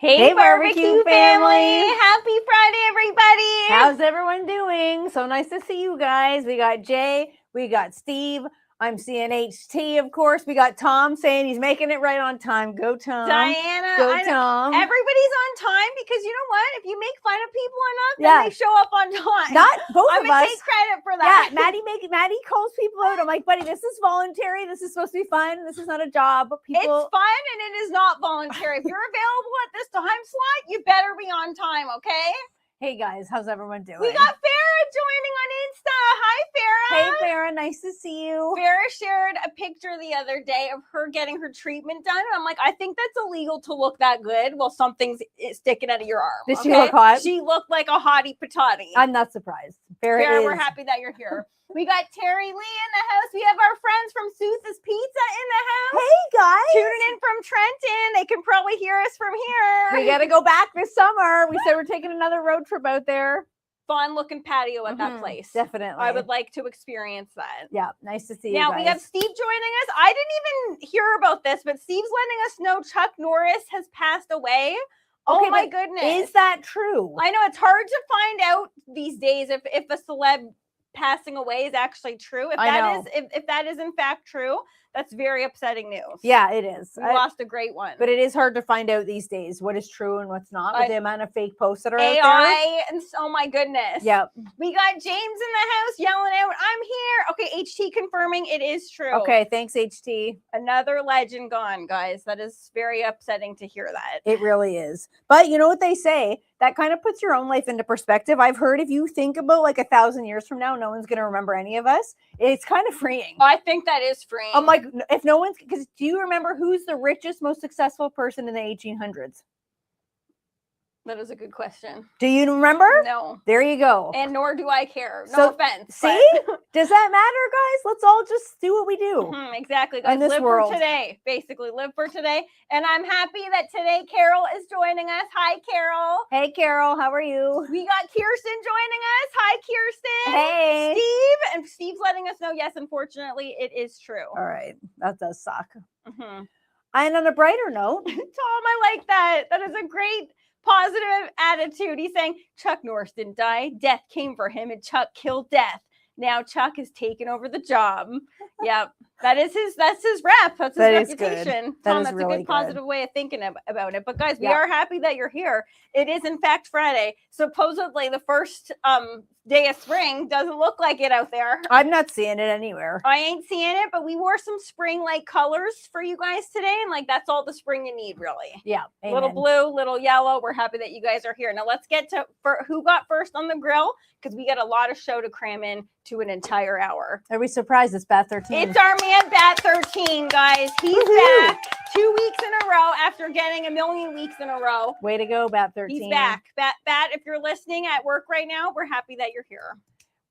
Hey, barbecue family. Happy Friday, everybody. How's everyone doing? So nice to see you guys. We got Jay, we got Steve. I'm seeing HT, of course. We got Tom saying he's making it right on time. Go, Tom. Diana. Go, Tom. Everybody's on time because you know what? If you make fun of people enough, then they show up on time. Not both I'm of gonna us. take credit for that. Yeah, Maddie calls people out. I'm like, buddy, this is voluntary. This is supposed to be fun. This is not a job. It's fun and it is not voluntary. If you're available at this time slot, you better be on time, okay? Hey guys, how's everyone doing? We got Farrah joining on Insta. Hi, Farrah. Hey, Farrah, nice to see you. Farrah shared a picture the other day of her getting her treatment done. And I'm like, I think that's illegal to look that good while something's sticking out of your arm. Did she look hot? She looked like a hottie patati. I'm not surprised. Farrah, we're happy that you're here. We got Terry Lee in the house. We have our friends from Sooth's Pizza in the house. Hey, guys. Tuning in from Trenton. They can probably hear us from here. We got to go back this summer. We said we're taking another road trip out there. Fun looking patio at that place. Definitely. I would like to experience that. Yeah, nice to see you Now, guys. we have Steve joining us. I didn't even hear about this, but Steve's letting us know Chuck Norris has passed away. Okay, oh my goodness. Is that true? I know it's hard to find out these days if a celeb passing away is actually true. If that is in fact true, that's very upsetting news. Yeah, it is. We lost a great one. But it is hard to find out these days what is true and what's not with the amount of fake posts that are AI, out there. and oh my goodness. Yep. We got James in the house yelling out, I'm here. Okay, HT confirming it is true. Okay, thanks, HT. Another legend gone, guys. That is very upsetting to hear that. It really is. But you know what they say? That kind of puts your own life into perspective. I've heard if you think about like 1,000 years from now, no one's going to remember any of us. It's kind of freeing. I think that is freeing. I'm like, if no one's, because do you remember who's the richest, most successful person in the 1800s? That is a good question. Do you remember? No. There you go. And nor do I care. No offense. See? Does that matter, guys? Let's all just do what we do. Exactly, guys. Live for today. Basically, live for today. And I'm happy that today Carol is joining us. Hi, Carol. Hey, Carol. How are you? We got Kirsten joining us. Hi, Kirsten. Hey. Steve. And Steve's letting us know, yes, unfortunately, it is true. All right. That does suck. And on a brighter note. Tom, I like that. That is a great positive attitude. He's saying Chuck Norris didn't die. Death came for him and Chuck killed death. Now Chuck has taken over the job. Yep. That's his rep. That's his reputation. Tom, that's really a good positive way of thinking about it. But guys, we are happy that you're here. It is in fact Friday. Supposedly the first day of spring. Doesn't look like it out there. I'm not seeing it anywhere. I ain't seeing it, but we wore some spring-like colors for you guys today. And like that's all the spring you need, really. Yeah. Amen. Little blue, little yellow. We're happy that you guys are here. Now let's get to who got first on the grill, because we got a lot of show to cram in to an entire hour. Are we surprised it's Bat 13? It's our man Bat 13, guys. He's back 2 weeks in a row after getting a million weeks in a row. Way to go, Bat 13. He's back. Bat, if you're listening at work right now, we're happy that you're here.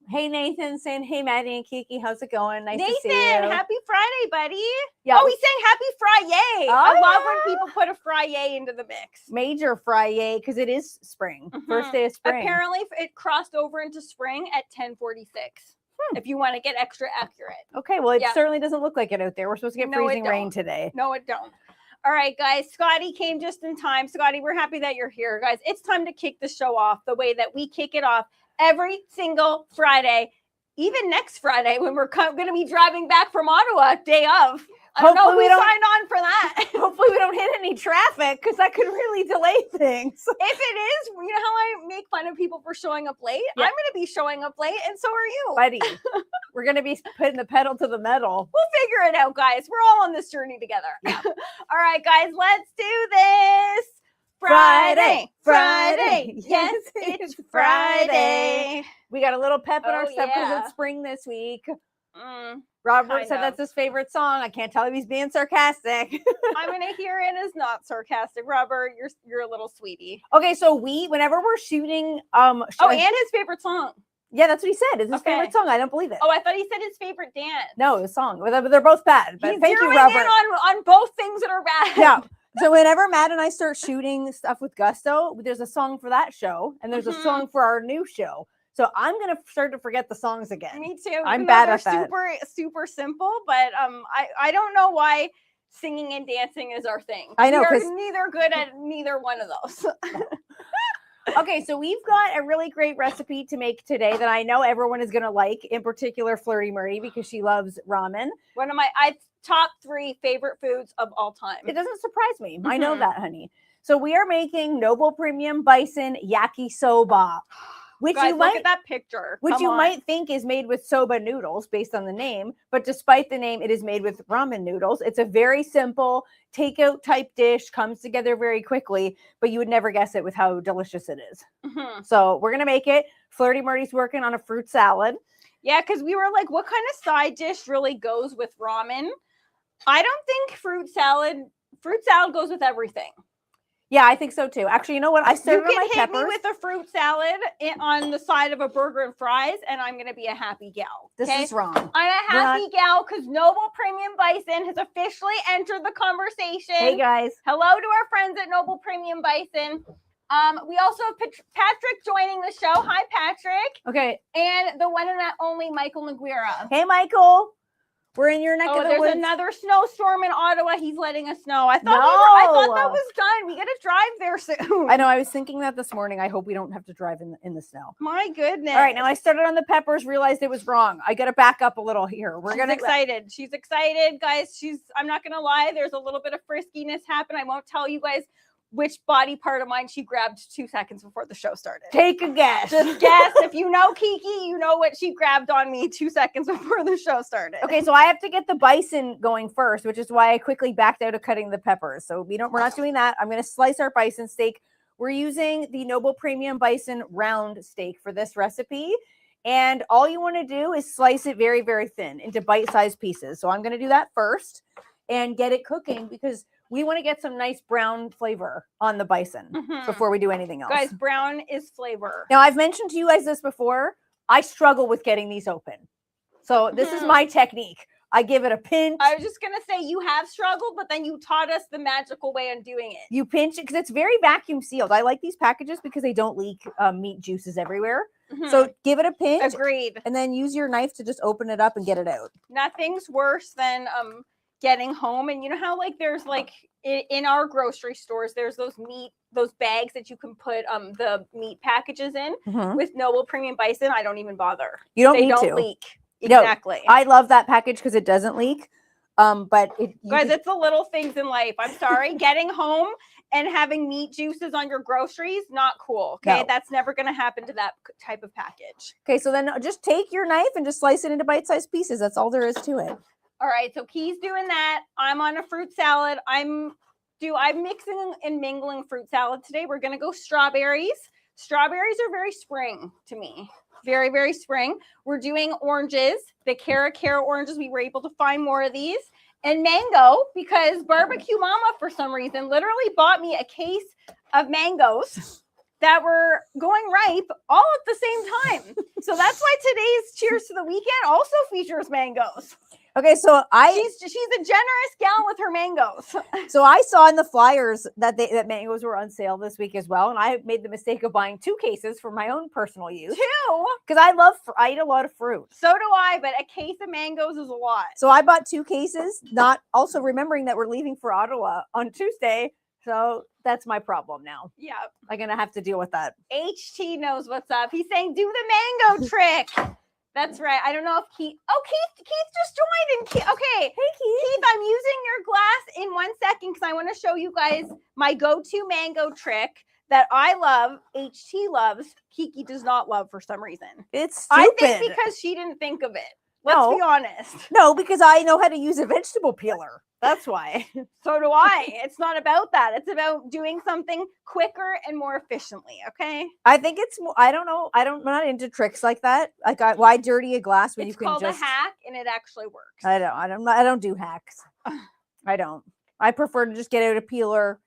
Hey, Nathan saying, hey, Maddie and Kiki, how's it going? Nice to see you. Nathan, happy Friday, buddy. Yeah, he's saying happy Friday. I love when people put a Friday into the mix. Major Friday, because it is spring. First day of spring. Apparently, it crossed over into spring at 10:46. If you want to get extra accurate. Okay, well, it certainly doesn't look like it out there. We're supposed to get freezing rain today. No, it don't. All right, guys. Scotty came just in time. Scotty, we're happy that you're here. Guys, it's time to kick the show off the way that we kick it off every single Friday, even next Friday when we're going to be driving back from Ottawa, day of. I don't know who signed on for that. Hopefully we don't hit any traffic, because that could really delay things. If it is, you know how I make fun of people for showing up late? Yeah. I'm going to be showing up late, and so are you. Buddy, we're going to be putting the pedal to the metal. We'll figure it out, guys. We're all on this journey together. Yeah. All right, guys, let's do this. Friday. Yes, it's Friday. We got a little pep in our step because it's spring this week. Robert said that's his favorite song. I can't tell if he's being sarcastic. I'm gonna hear it as not sarcastic. Robert, you're a little sweetie. Okay, so whenever we're shooting, and his favorite song. Yeah, that's what he said. It's his favorite song. I don't believe it. Oh, I thought he said his favorite dance. No, his song. They're both bad. But thank you, Robert. In on both things that are bad. Yeah. So whenever Matt and I start shooting stuff with Gusto, there's a song for that show, and there's a song for our new show. So I'm gonna start to forget the songs again. Me too. I'm bad at that. Super simple, but I don't know why singing and dancing is our thing. I know, we are 'cause- neither good at neither one of those. Okay, so we've got a really great recipe to make today that I know everyone is going to like, in particular Flirty Murray, because she loves ramen. One of my top 3 favorite foods of all time. It doesn't surprise me. I know that, honey. So we are making Noble Premium Bison Yakisoba, which Guys, you look might at that picture. which Come you on. might think is made with soba noodles based on the name, but despite the name, it is made with ramen noodles. It's a very simple takeout type dish, comes together very quickly, but you would never guess it with how delicious it is. So we're gonna make it. Flirty Murray's working on a fruit salad. Yeah, because we were like, what kind of side dish really goes with ramen? I don't think fruit salad goes with everything. Yeah, I think so too. Actually, you know what? I started You on my can hit me peppers. with a fruit salad on the side of a burger and fries, and I'm going to be a happy gal. This okay? is wrong. I'm a happy gal because Noble Premium Bison has officially entered the conversation. Hey, guys. Hello to our friends at Noble Premium Bison. We also have Patrick joining the show. Hi, Patrick. Okay. And the one and only Michael Nguira. Hey, Michael. We're in your neck of the there's woods. another snowstorm in Ottawa. He's letting us know. I thought that was done. We got to drive there soon. I know. I was thinking that this morning. I hope we don't have to drive in the snow. My goodness. All right. Now I started on the peppers, realized it was wrong. I got to back up a little here. She's excited. She's excited, guys. I'm not going to lie. There's a little bit of friskiness happen. I won't tell you guys which body part of mine she grabbed 2 seconds before the show started. Take a guess. Just guess. If you know Kiki, you know what she grabbed on me 2 seconds before the show started. Okay, so I have to get the bison going first, which is why I quickly backed out of cutting the peppers. So we're not doing that. I'm going to slice our bison steak. We're using the Noble Premium Bison round steak for this recipe. And all you want to do is slice it very, very thin into bite-sized pieces. So I'm going to do that first and get it cooking because we want to get some nice brown flavor on the bison before we do anything else. Guys, brown is flavor. Now, I've mentioned to you guys this before. I struggle with getting these open. So this is my technique. I give it a pinch. I was just going to say you have struggled, but then you taught us the magical way of doing it. You pinch it because it's very vacuum sealed. I like these packages because they don't leak meat juices everywhere. So give it a pinch. Agreed. And then use your knife to just open it up and get it out. Nothing's worse than getting home, and you know how like there's like in our grocery stores there's those bags that you can put the meat packages in. With Noble Premium Bison, I don't even bother. You don't they need don't to leak. Exactly. No, I love that package because it doesn't leak. But it's the little things in life. I'm sorry. Getting home and having meat juices on your groceries, not cool. Okay, that's never going to happen to that type of package. Okay, so then just take your knife and just slice it into bite-sized pieces. That's all there is to it. All right, so Key's doing that. I'm on a fruit salad. I'm mixing and mingling fruit salad today. We're gonna go strawberries. Strawberries are very spring to me. Very, very spring. We're doing oranges, the Cara oranges. We were able to find more of these. And mango, because Barbecue Mama, for some reason, literally bought me a case of mangoes that were going ripe all at the same time. So that's why today's Cheers to the Weekend also features mangoes. Okay, so she's a generous gal with her mangoes. So I saw in the flyers that mangoes were on sale this week as well, and I made the mistake of buying 2 cases for my own personal use. 2? Because I eat a lot of fruit. So do I, but a case of mangoes is a lot. So I bought 2 cases, not also remembering that we're leaving for Ottawa on Tuesday. So that's my problem now. Yeah, I'm gonna have to deal with that. HT knows what's up. He's saying, "Do the mango trick." That's right. I don't know if Keith just joined. Okay. Hey, Keith, I'm using your glass in 1 second because I want to show you guys my go-to mango trick that I love. HT loves. Kiki does not love for some reason. It's stupid. I think because she didn't think of it. Let's be honest. No, because I know how to use a vegetable peeler. That's why. So do I. It's not about that. It's about doing something quicker and more efficiently. Okay. I think it's. I don't know. I'm not into tricks like that. Like, why dirty a glass when you can just? It's called a hack, and it actually works. I don't do hacks. I don't. I prefer to just get out a peeler.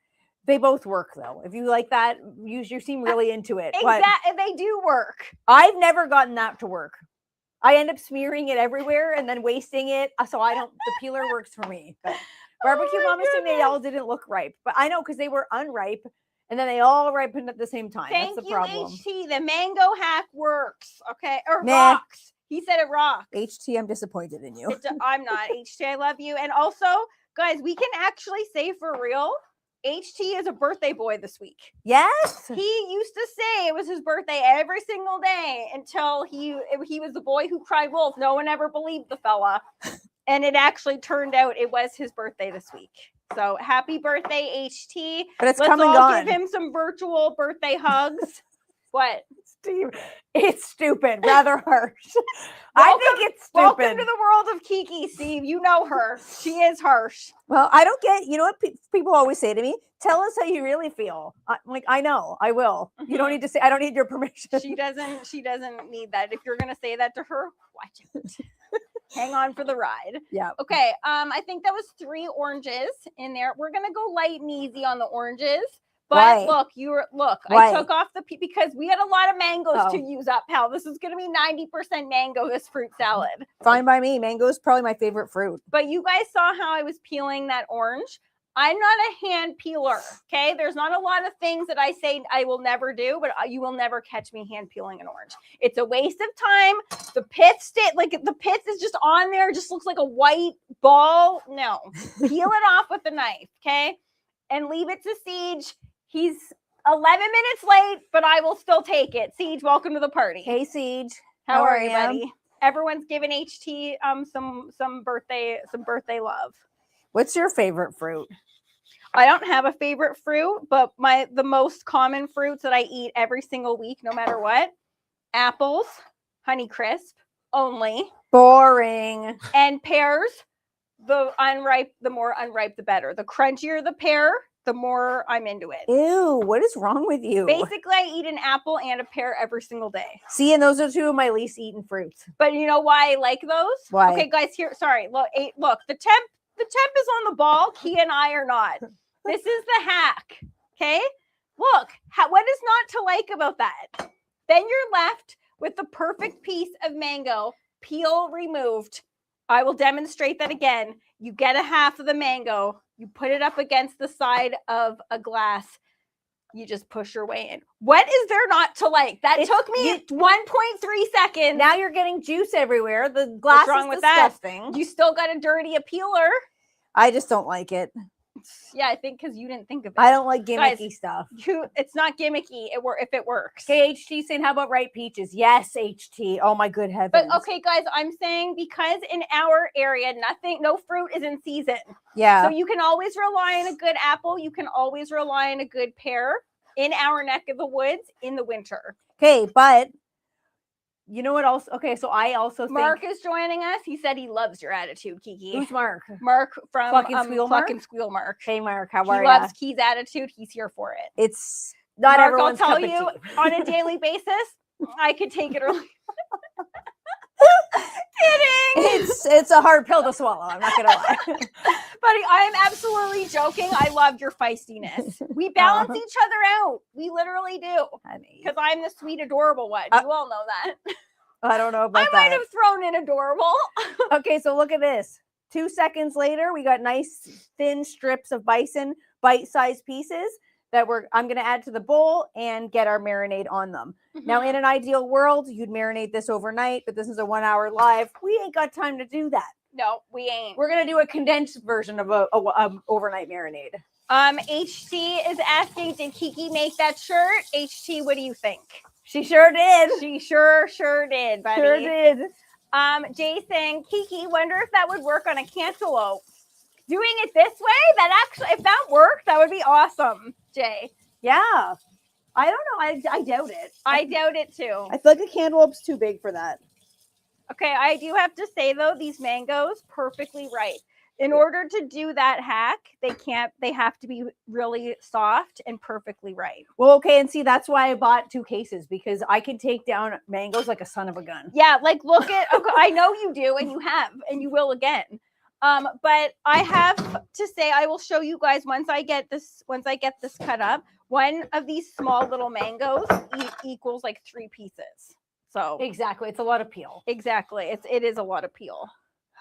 They both work though. If you like that, you seem really into it. Exactly. They do work. I've never gotten that to work. I end up smearing it everywhere and then wasting it. So the peeler works for me. But Barbecue Mama saying they all didn't look ripe. But I know because they were unripe and then they all ripened at the same time. Thank That's the problem. HT. The mango hack works. Okay. Or rocks. He said it rocks. HT, I'm disappointed in you. I'm not. HT, I love you. And also, Guys, we can actually say for real, HT is a birthday boy this week. Yes. He used to say it was his birthday every single day until he was the boy who cried wolf. No one ever believed the fella. And it actually turned out it was his birthday this week. So happy birthday, HT. But it's Let's come and all gone. give him some virtual birthday hugs. What? Steve, it's stupid, rather harsh. I think it's stupid. Welcome to the world of Kiki, Steve. You know her. She is harsh. Well, I don't get, you know what people always say to me? Tell us how you really feel. I'm like, I know, I will. You don't need to say, I don't need your permission. She doesn't need that. If you're going to say that to her, watch it. Hang on for the ride. Yeah. Okay. I think that was 3 oranges in there. We're going to go light and easy on the oranges. But Why? look, Why? I took off the because we had a lot of mangoes to use up, pal. This is going to be 90% mango, this fruit salad. Fine by me. Mango is probably my favorite fruit. But you guys saw how I was peeling that orange. I'm not a hand peeler, okay? There's not a lot of things that I say I will never do, but you will never catch me hand peeling an orange. It's a waste of time. The pith the pith is just on there. It just looks like a white ball. No, peel it off with a knife, okay? And leave it to Siege. He's 11 minutes late, but I will still take it. Siege, welcome to the party. Hey, Siege. How are you, buddy? Everyone's giving HT some birthday love. What's your favorite fruit? I don't have a favorite fruit, but the most common fruits that I eat every single week, no matter what, apples, Honeycrisp only. Boring. And pears. The more unripe, the better. The crunchier the pear, the more I'm into it. Ew, what is wrong with you? Basically, I eat an apple and a pear every single day. See, and those are 2 of my least eaten fruits. But you know why I like those? Why? Okay, guys, look, the temp is on the ball. Key and I are not. This is the hack. Okay? Look, what is not to like about that? Then you're left with the perfect piece of mango, peel removed. I will demonstrate that again. You get a half of the mango, you put it up against the side of a glass, you just push your way in. What is there not to like? That took me 1.3 seconds. Now you're getting juice everywhere. The glass is disgusting. You still got to dirty a peeler. I just don't like it. Yeah, I think because you didn't think of it. I don't like gimmicky stuff. It's not gimmicky if it works. Okay, HT saying, how about ripe peaches? Yes, HT. Oh my good heavens. But okay, guys, I'm saying because in our area, no fruit is in season. Yeah. So you can always rely on a good apple. You can always rely on a good pear in our neck of the woods in the winter. Okay, but you know what else? Okay, so I also think Mark is joining us. He said he loves your attitude, Kiki. Who's Mark? Mark from Pluck and Squeal Mark? Pluck and Squeal Mark. Hey Mark, how are you? you? He loves Key's attitude. He's here for it. It's not Mark, everyone's I'll cup tell of you tea. on a daily basis, I could take it or Kidding. It's a hard pill to swallow. I'm not gonna lie. Buddy, I am absolutely joking. I love your feistiness. We balance each other out. We literally do. Because I'm the sweet, adorable one. You all know that. I don't know about that. I might have thrown in adorable. Okay, so look at this. 2 seconds later, we got nice thin strips of bison, bite-sized pieces that I'm going to add to the bowl and get our marinade on them. Mm-hmm. Now, in an ideal world, you'd marinate this overnight, but this is a 1-hour live. We ain't got time to do that. No, we ain't. We're going to do a condensed version of a overnight marinade. HT is asking, did Kiki make that shirt? HT, what do you think? She sure did. She sure did, buddy. Sure did. Jay saying, Kiki, wonder if that would work on a cantaloupe. Doing it this way, if that worked, that would be awesome, Jay. Yeah. I don't know. I doubt it. I doubt it too. I feel like a cantaloupe's too big for that. Okay, I do have to say though, these mangoes perfectly ripe. In order to do that hack, they have to be really soft and perfectly ripe. Well, okay, and see, that's why I bought 2 cases, because I can take down mangoes like a son of a gun. Yeah, like look at, okay, I know you do, and you have, and you will again. But I have to say, I will show you guys once I get this cut up, one of these small little mangoes equals like 3 pieces. So exactly, it's a lot of peel. Exactly, it is a lot of peel.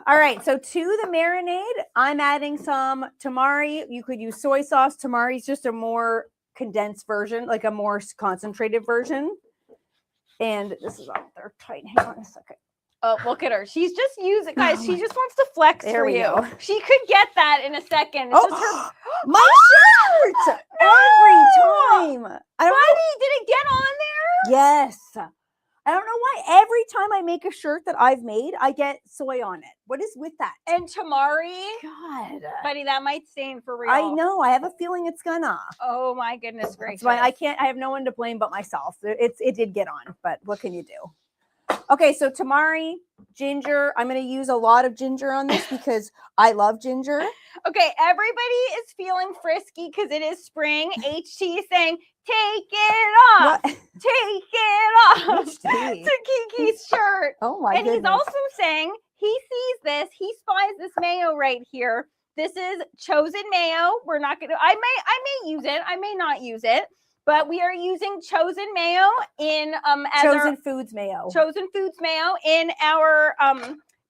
All right, so to the marinade, I'm adding some tamari. You could use soy sauce. Tamari is just a more condensed version, like a more concentrated version. And this is all they're tight. Hang on a second. Oh, look at her. She's just using, guys. She just wants to flex There for we you. go. She could get that in a second. It's just her. My shirt every time. I don't know. Buddy, did it get on there? Yes. I don't know why every time I make a shirt that I've made, I get soy on it. What is with that? And tamari. God. Buddy, that might stain for real. I know. I have a feeling it's gonna. Oh my goodness gracious. That's why I can't. I have no one to blame but myself. It did get on, but what can you do? Okay, so tamari, ginger. I'm going to use a lot of ginger on this because I love ginger. Okay, everybody is feeling frisky because it is spring. HT is saying, take it off. What? Take it off. HT? To Kiki's shirt. Oh my And goodness. he's also saying he sees this. He spies this mayo right here. This is chosen mayo. We're not going to, I may use it. I may not use it. But we are using chosen mayo in as Chosen Foods mayo. Chosen Foods mayo in our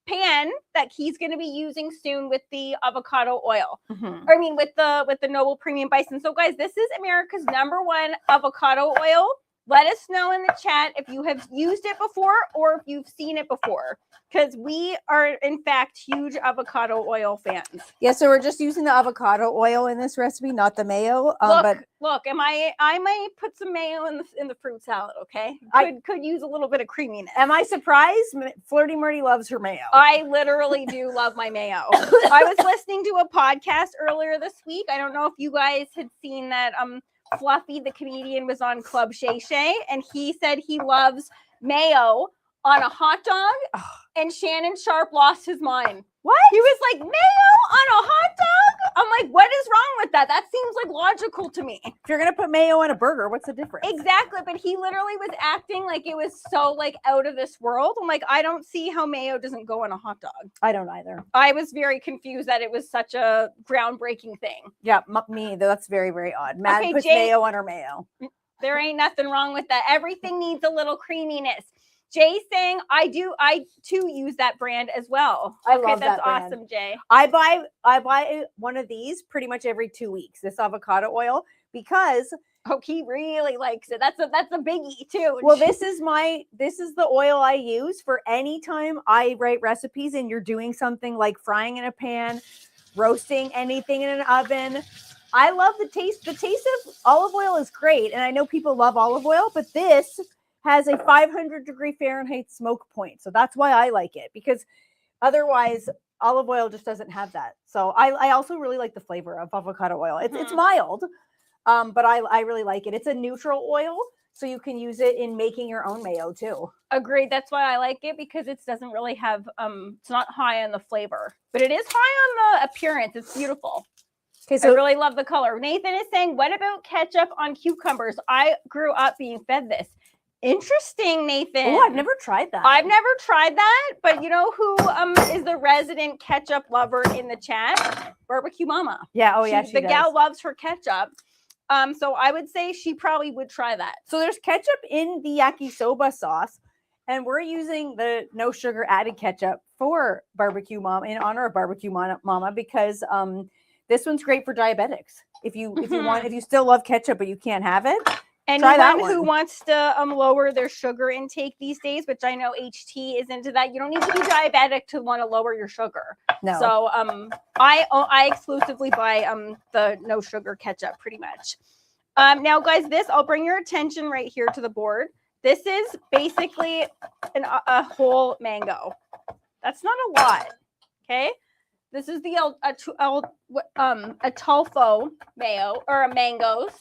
pan that he's going to be using soon with the avocado oil. Mm-hmm. I mean, with the Noble Premium Bison. So, guys, this is America's #1 avocado oil. Let us know in the chat if you have used it before or if you've seen it before, because we are, in fact, huge avocado oil fans. Yeah, so we're just using the avocado oil in this recipe, not the mayo. Look, I might put some mayo in the fruit salad. Okay, could use a little bit of creaminess. Am I surprised? Flirty Murdy loves her mayo. I literally do love my mayo. I was listening to a podcast earlier this week. I don't know if you guys had seen that. Fluffy, the comedian, was on Club Shay Shay, and he said he loves mayo on a hot dog, and Shannon Sharp lost his mind. What? He was like, mayo on a hot dog? I'm like, what is wrong with that? That seems like logical to me. If you're going to put mayo on a burger, what's the difference? Exactly, but he literally was acting like it was so like out of this world. I'm like, I don't see how mayo doesn't go on a hot dog. I don't either. I was very confused that it was such a groundbreaking thing. Yeah, me, that's very, very odd. Matt puts mayo on her mayo. There ain't nothing wrong with that. Everything needs a little creaminess. Jay's saying I too use that brand as well. I love that's that brand. Awesome, Jay. I buy one of these pretty much every 2 weeks, this avocado oil, because he really likes it. That's a biggie too. Well, this is the oil I use for any time I write recipes and you're doing something like frying in a pan, roasting anything in an oven. I love the taste. The taste of olive oil is great, and I know people love olive oil, but this has a 500-degree Fahrenheit smoke point. So that's why I like it, because otherwise olive oil just doesn't have that. So I also really like the flavor of avocado oil. It's mild, but I really like it. It's a neutral oil, so you can use it in making your own mayo too. Agreed. That's why I like it, because it doesn't really have, it's not high on the flavor, but it is high on the appearance. It's beautiful. Okay, so I really love the color. Nathan is saying, what about ketchup on cucumbers? I grew up being fed this. Interesting, Nathan. Oh, I've never tried that. I've never tried that, but you know who is the resident ketchup lover in the chat? BBQ Mama. Yeah. Oh, yeah. The gal loves her ketchup. So I would say she probably would try that. So there's ketchup in the yakisoba sauce, and we're using the no sugar added ketchup for BBQ Mama, in honor of BBQ Mama, because this one's great for diabetics. If you still love ketchup but you can't have it. Anyone who wants to lower their sugar intake these days, which I know HT is into that, you don't need to be diabetic to want to lower your sugar. No. So I exclusively buy the no sugar ketchup pretty much. Now, guys, I'll bring your attention right here to the board. This is basically a whole mango. That's not a lot. Okay. This is the Atolfo mayo, or mangoes,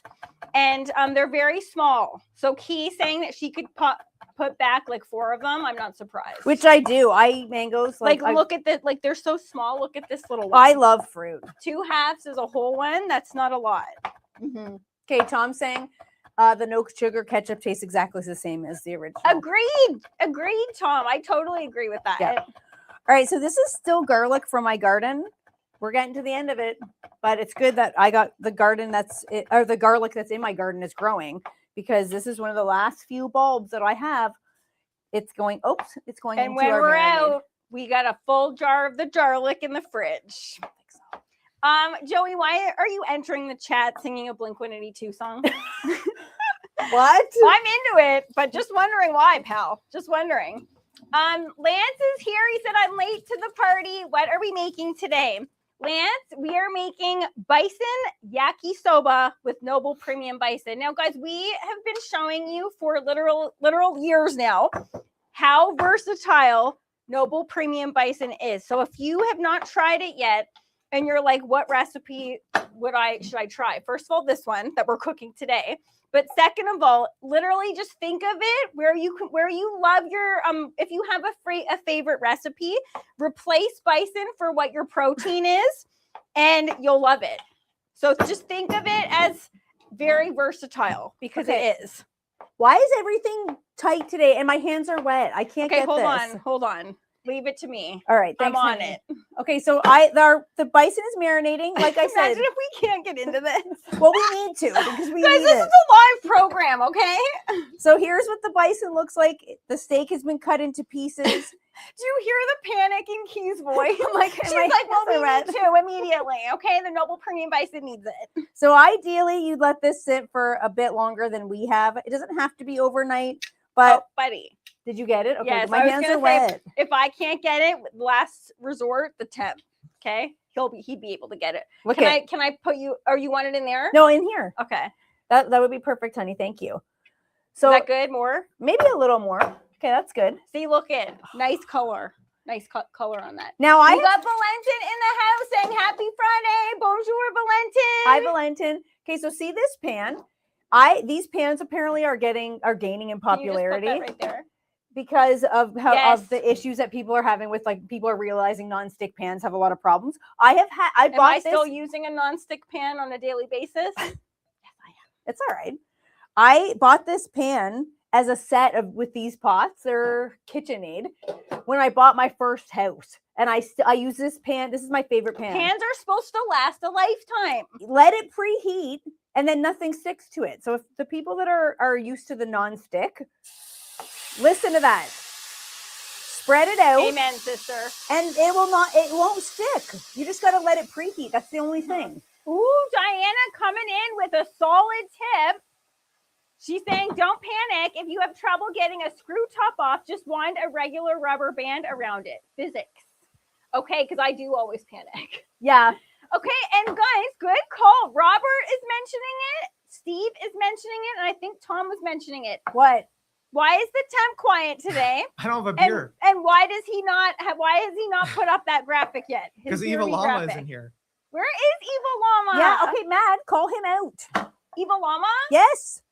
and they're very small. So Key saying that she could put back like 4 of them. I'm not surprised. Which I do. I eat mangoes. Look at this. Like, they're so small. Look at this little one. I love fruit. 2 halves is a whole one. That's not a lot. Mm-hmm. Okay, Tom's saying the no sugar ketchup tastes exactly the same as the original. Agreed, Tom. I totally agree with that. Yeah. All right, so this is still garlic from my garden. We're getting to the end of it, but it's good that I got the garlic that's in my garden is growing, because this is one of the last few bulbs that I have. It's going. And when we're out, we got a full jar of the garlic in the fridge. I think so. Joey, why are you entering the chat singing a Blink-182 song? What? I'm into it, but just wondering why, pal. Just wondering. Lance is here. He said, I'm late to the party. What are we making today? Lance, we are making Bison Yakisoba with Noble Premium Bison. Now, guys, we have been showing you for literal years now how versatile Noble Premium Bison is. So if you have not tried it yet and you're like, what recipe should I try? First of all, this one that we're cooking today. But second of all, literally just think of it where you love your if you have a favorite recipe, replace bison for what your protein is, and you'll love it. So just think of it as very versatile because it is. Why is everything tight today? And my hands are wet. I can't get this. Hold on. Leave it to me. All right, thanks, I'm on honey. it. Okay, so the bison is marinating, like I said. Imagine if we can't get into this. Well, we need to because we Guys, need this is a live program, okay? So here's what the bison looks like. The steak has been cut into pieces. Do you hear the panic in Key's voice? She's my like, well, we hands need to immediately. Okay, the Noble Premium Bison needs it. So ideally, you'd let this sit for a bit longer than we have. It doesn't have to be overnight, but buddy. Did you get it? Okay, yes, my hands are wet. If I can't get it, last resort, the temp. Okay, he'd be able to get it. Okay. Can I put you? Or you want it in there? No, in here. Okay. That would be perfect, honey. Thank you. So is that good? More? Maybe a little more. Okay, that's good. See, look at nice color. Nice color on that. Now we got Valentin in the house saying happy Friday. Bonjour, Valentin. Hi, Valentin. Okay, so see this pan. These pans apparently are gaining in popularity. Can you just put that right there? Because of of the issues that people are having with people are realizing nonstick pans have a lot of problems. Am I still using a nonstick pan on a daily basis? Yes, I am. It's all right. I bought this pan as a set with these pots. They're KitchenAid when I bought my first house, and I use this pan. This is my favorite pan. Pans are supposed to last a lifetime. Let it preheat, and then nothing sticks to it. So if the people that are used to the nonstick. Listen to that. Spread it out. Amen, sister. And it won't stick. You just got to let it preheat. That's the only thing. Ooh, Diana coming in with a solid tip. She's saying, don't panic. If you have trouble getting a screw top off, just wind a regular rubber band around it. Physics. Okay, because I do always panic. Yeah. Okay, and guys, good call. Robert is mentioning it. Steve is mentioning it. And I think Tom was mentioning it. What? Why is the temp quiet today? I don't have a beer. And why has he not put up that graphic yet? Because Eva Llama isn't here. Where is Eva Llama? Yeah, okay, Matt, call him out. Eva Llama? Yes.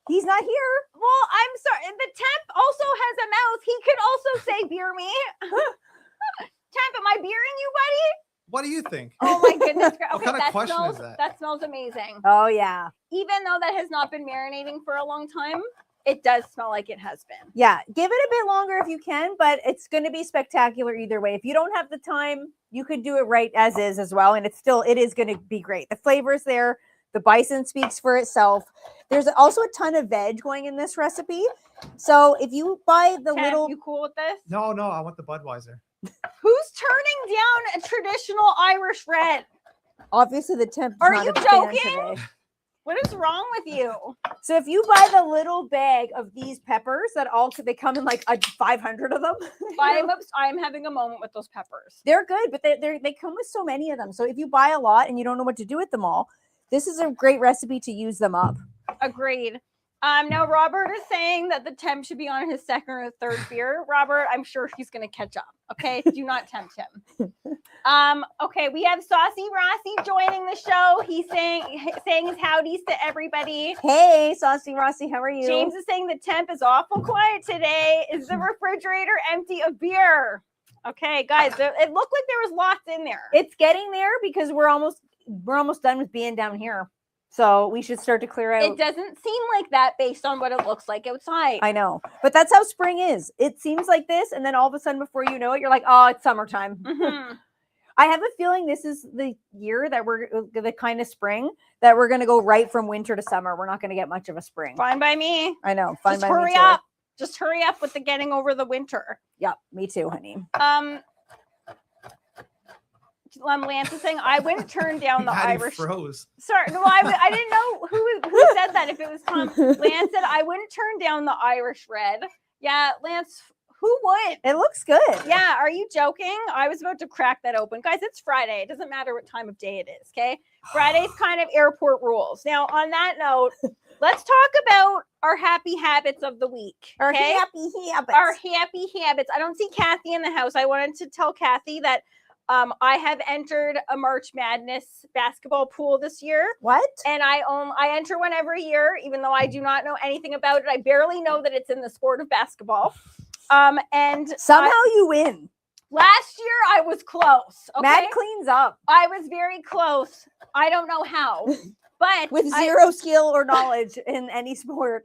He's not here. Well, I'm sorry. The temp also has a mouth. He could also say beer me. Temp, am I beering you, buddy? What do you think? Oh my goodness. Okay, what kind of question is that? That smells amazing. Oh yeah. Even though that has not been marinating for a long time, it does smell like it has been. Yeah, give it a bit longer if you can, but it's going to be spectacular either way. If you don't have the time, you could do it right as is as well, and it is going to be great. The flavor is there. The bison speaks for itself. There's also a ton of veg going in this recipe. So if you buy the little... You cool with this? No, I want the Budweiser. Who's turning down a traditional Irish red? Obviously the temp. Are you joking? What is wrong with you? So if you buy the little bag of these peppers they come in like 500 of them. I'm having a moment with those peppers. They're good, but they come with so many of them. So if you buy a lot and you don't know what to do with them all, this is a great recipe to use them up. Agreed. Now Robert is saying that the temp should be on his second or third beer. Robert, I'm sure he's going to catch up. Okay, do not tempt him. Okay, we have Saucy Rossi joining the show. He's saying his howdies to everybody. Hey, Saucy Rossi, how are you? James is saying the temp is awful quiet today. Is the refrigerator empty of beer? Okay, guys, it looked like there was lots in there. It's getting there because we're almost done with being down here. So we should start to clear out. It doesn't seem like that based on what it looks like outside. I know, but that's how spring is. It seems like this, and then all of a sudden, before you know it, you're like, oh, it's summertime. Mm-hmm. I have a feeling this is the year that the kind of spring that we're going to go right from winter to summer. We're not going to get much of a spring. Fine by me. I know. Fine by me too. Hurry up. Just hurry up with the getting over the winter. Yep, me too, honey. Lance is saying I wouldn't turn down the Irish. Froze. Sorry, no, I didn't know who said that. If it was Tom, Lance said I wouldn't turn down the Irish red. Yeah, Lance, Who would? It looks good. Yeah, are you joking? I was about to crack that open. Guys, it's Friday. It doesn't matter what time of day it is, okay? Friday's kind of airport rules. Now, on that note, let's talk about our happy habits of the week. Our okay? happy habits. Our happy habits. I don't see Kathy in the house. I wanted to tell Kathy that I have entered a March Madness basketball pool this year. What? And I enter one every year, even though I do not know anything about it. I barely know that it's in the sport of basketball. And somehow you win. Last year I was close. Okay? Mad cleans up. I was very close. I don't know how, but with zero skill or knowledge in any sport.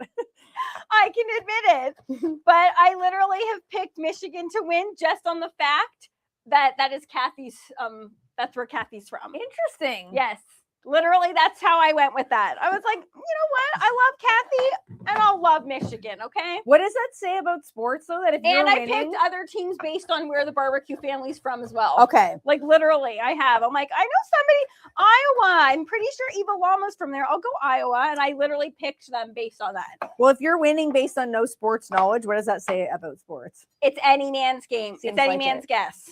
I can admit it. But I literally have picked Michigan to win just on the fact that is Kathy's. That's where Kathy's from. Interesting. Yes. Literally, that's how I went with that. I was like, you know what? I love Kathy and I'll love Michigan, okay? What does that say about sports, though? That if you're And I winning... picked other teams based on where the barbecue family's from as well. Okay. Like, literally, I have. I'm like, I know somebody, Iowa. I'm pretty sure Eva Lama's from there. I'll go Iowa. And I literally picked them based on that. Well, if you're winning based on no sports knowledge, what does that say about sports? It's any man's game. Seems it's any like man's guess.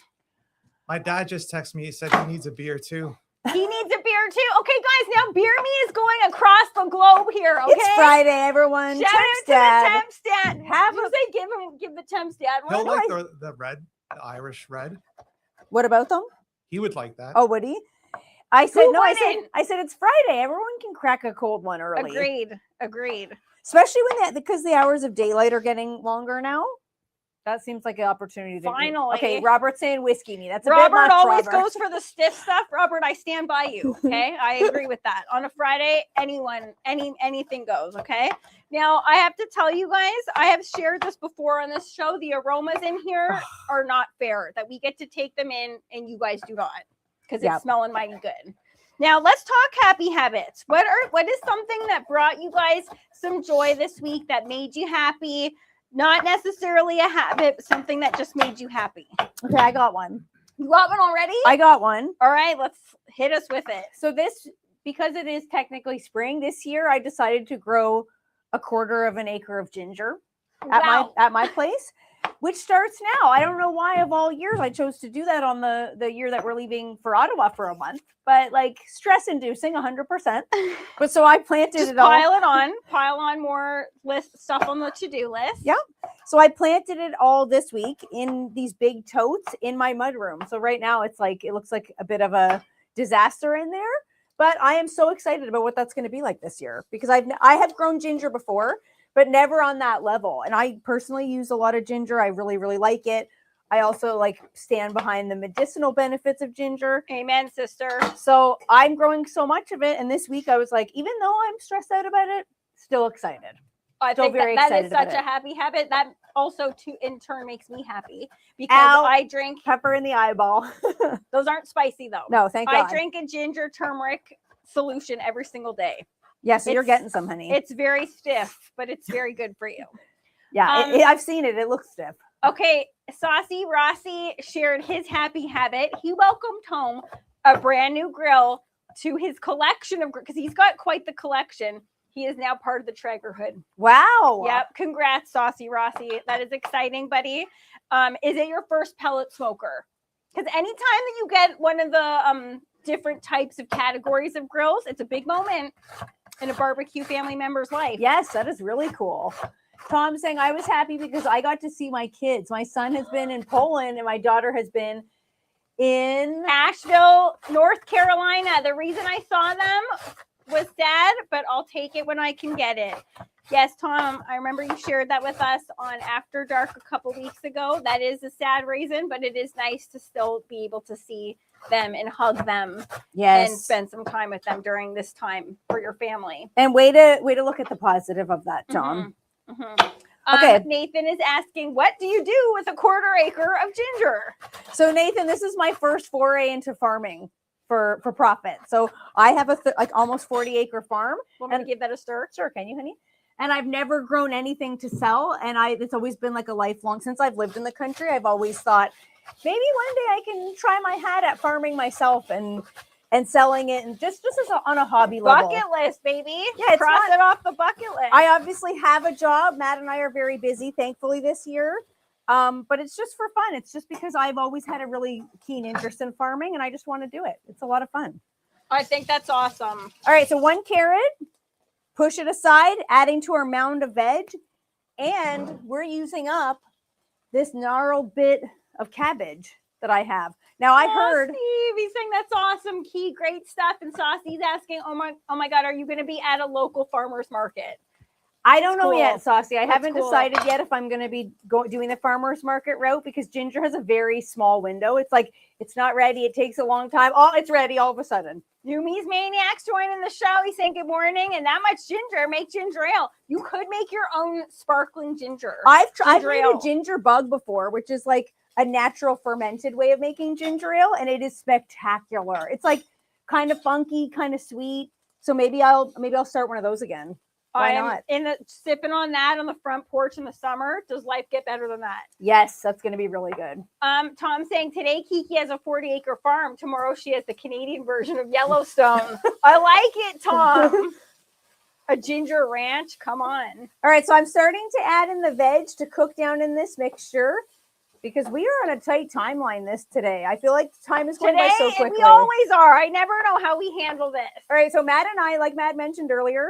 My dad just texted me. He said he needs a beer too. He needs a beer too. Okay, guys, now Beer Me is going across the globe here. Okay, it's Friday, everyone. Shout out to the temp stat. Give the temp stat one. He'll like the red, the Irish red. What about them? He would like that. Oh, would he? I said no. I said it's Friday. Everyone can crack a cold one early. Agreed. Especially because the hours of daylight are getting longer now. That seems like an opportunity. Finally. Okay, Robert's saying whiskey me. That's a Robert bit much, always Robert. goes for the stiff stuff. Robert, I stand by you. Okay, I agree with that. On a Friday, anything goes. Okay. Now I have to tell you guys, I have shared this before on this show. The aromas in here are not fair. That we get to take them in, and you guys do not, because it's smelling mighty good. Now let's talk happy habits. What is something that brought you guys some joy this week, that made you happy? Not necessarily a habit, but something that just made you happy. Okay, I got one. You got one already? I got one. All right, let's hit us with it. So because it is technically spring, this year I decided to grow a 1/4 acre of ginger at my place, which starts now. I don't know why of all years I chose to do that on the year that we're leaving for Ottawa for a month, but like stress inducing 100%. But so I planted Just it all. pile on more stuff on the to-do list. Yep. So I planted it all this week in these big totes in my mudroom. So right now it looks like a bit of a disaster in there, but I am so excited about what that's going to be like this year, because I have grown ginger before, but never on that level. And I personally use a lot of ginger. I really, really like it. I also stand behind the medicinal benefits of ginger. Amen, sister. So I'm growing so much of it. And this week I was like, even though I'm stressed out about it, still excited. I still think very that excited is such about a happy habit. That also in turn makes me happy, because Ow. I drink Pepper in the eyeball. Those aren't spicy though. No, thank God. I drink a ginger turmeric solution every single day. Yeah, so you're getting some, honey. It's very stiff, but it's very good for you. Yeah, I've seen it. It looks stiff. Okay, Saucy Rossi shared his happy habit. He welcomed home a brand new grill to his collection of, because he's got quite the collection. He is now part of the Traeger hood. Wow. Yep. Congrats, Saucy Rossi. That is exciting, buddy. Is it your first pellet smoker? Because anytime that you get one of the different types of categories of grills, it's a big moment in a barbecue family member's life. Yes, that is really cool. Tom's saying I was happy because I got to see my kids. My son has been in Poland and my daughter has been in Asheville, North Carolina. The reason I saw them was sad, but I'll take it when I can get it. Yes, Tom, I remember you shared that with us on After Dark a couple weeks ago. That is a sad reason, but it is nice to still be able to see them and hug them. Yes. And spend some time with them during this time for your family. And way to look at the positive of that, Tom. Mm-hmm. Mm-hmm. Okay. Nathan is asking, what do you do with a 1/4 acre of ginger? So Nathan, this is my first foray into farming for profit. So I have a almost 40-acre farm. Want me to give that a stir? Sure, can you, honey? And I've never grown anything to sell. And it's always been like a lifelong, since I've lived in the country, I've always thought maybe one day I can try my hat at farming myself and selling it, and just as on a hobby level. Bucket list, baby. Yeah, Cross it off the bucket list. I obviously have a job. Matt and I are very busy, thankfully, this year. But it's just for fun. It's just because I've always had a really keen interest in farming and I just want to do it. It's a lot of fun. I think that's awesome. All right, so 1 carrot, push it aside, adding to our mound of veg. And we're using up this gnarled bit of cabbage that I have. Now I heard Steve, he's saying that's awesome, Key, great stuff. And Saucy's asking, oh my God, are you going to be at a local farmer's market? I don't know cool. yet, Saucy. I That's haven't cool. decided yet if I'm going to be doing the farmer's market route because Ginger has a very small window. It's like, it's not ready. It takes a long time. Oh, it's ready all of a sudden. Yumi's Maniacs joining the show. He's saying good morning. And that much ginger, make ginger ale. You could make your own sparkling ginger. I've Ginger made ale. a ginger bug before, which is like a natural fermented way of making ginger ale. And it is spectacular. It's like kind of funky, kind of sweet. So maybe I'll start one of those again. Why not? Sipping on that on the front porch in the summer. Does life get better than that? Yes, that's going to be really good. Tom saying today Kiki has a 40-acre farm. Tomorrow she has the Canadian version of Yellowstone. I like it, Tom. A ginger ranch. Come on. All right, so I'm starting to add in the veg to cook down in this mixture because we are on a tight timeline today. I feel like time is going by so quickly. We always are. I never know how we handle this. All right, so Matt and I, like Matt mentioned earlier,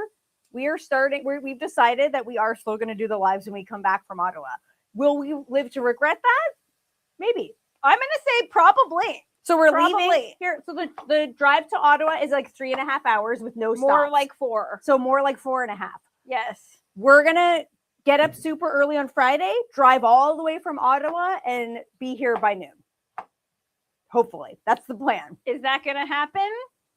we've decided that we are still going to do the lives when we come back from Ottawa. Will we live to regret that? Maybe. I'm going to say probably. So we're leaving here. So the drive to Ottawa is like 3.5 hours with no stops. More like 4. So more like 4.5. Yes. We're going to get up super early on Friday, drive all the way from Ottawa, and be here by noon. Hopefully. That's the plan. Is that going to happen?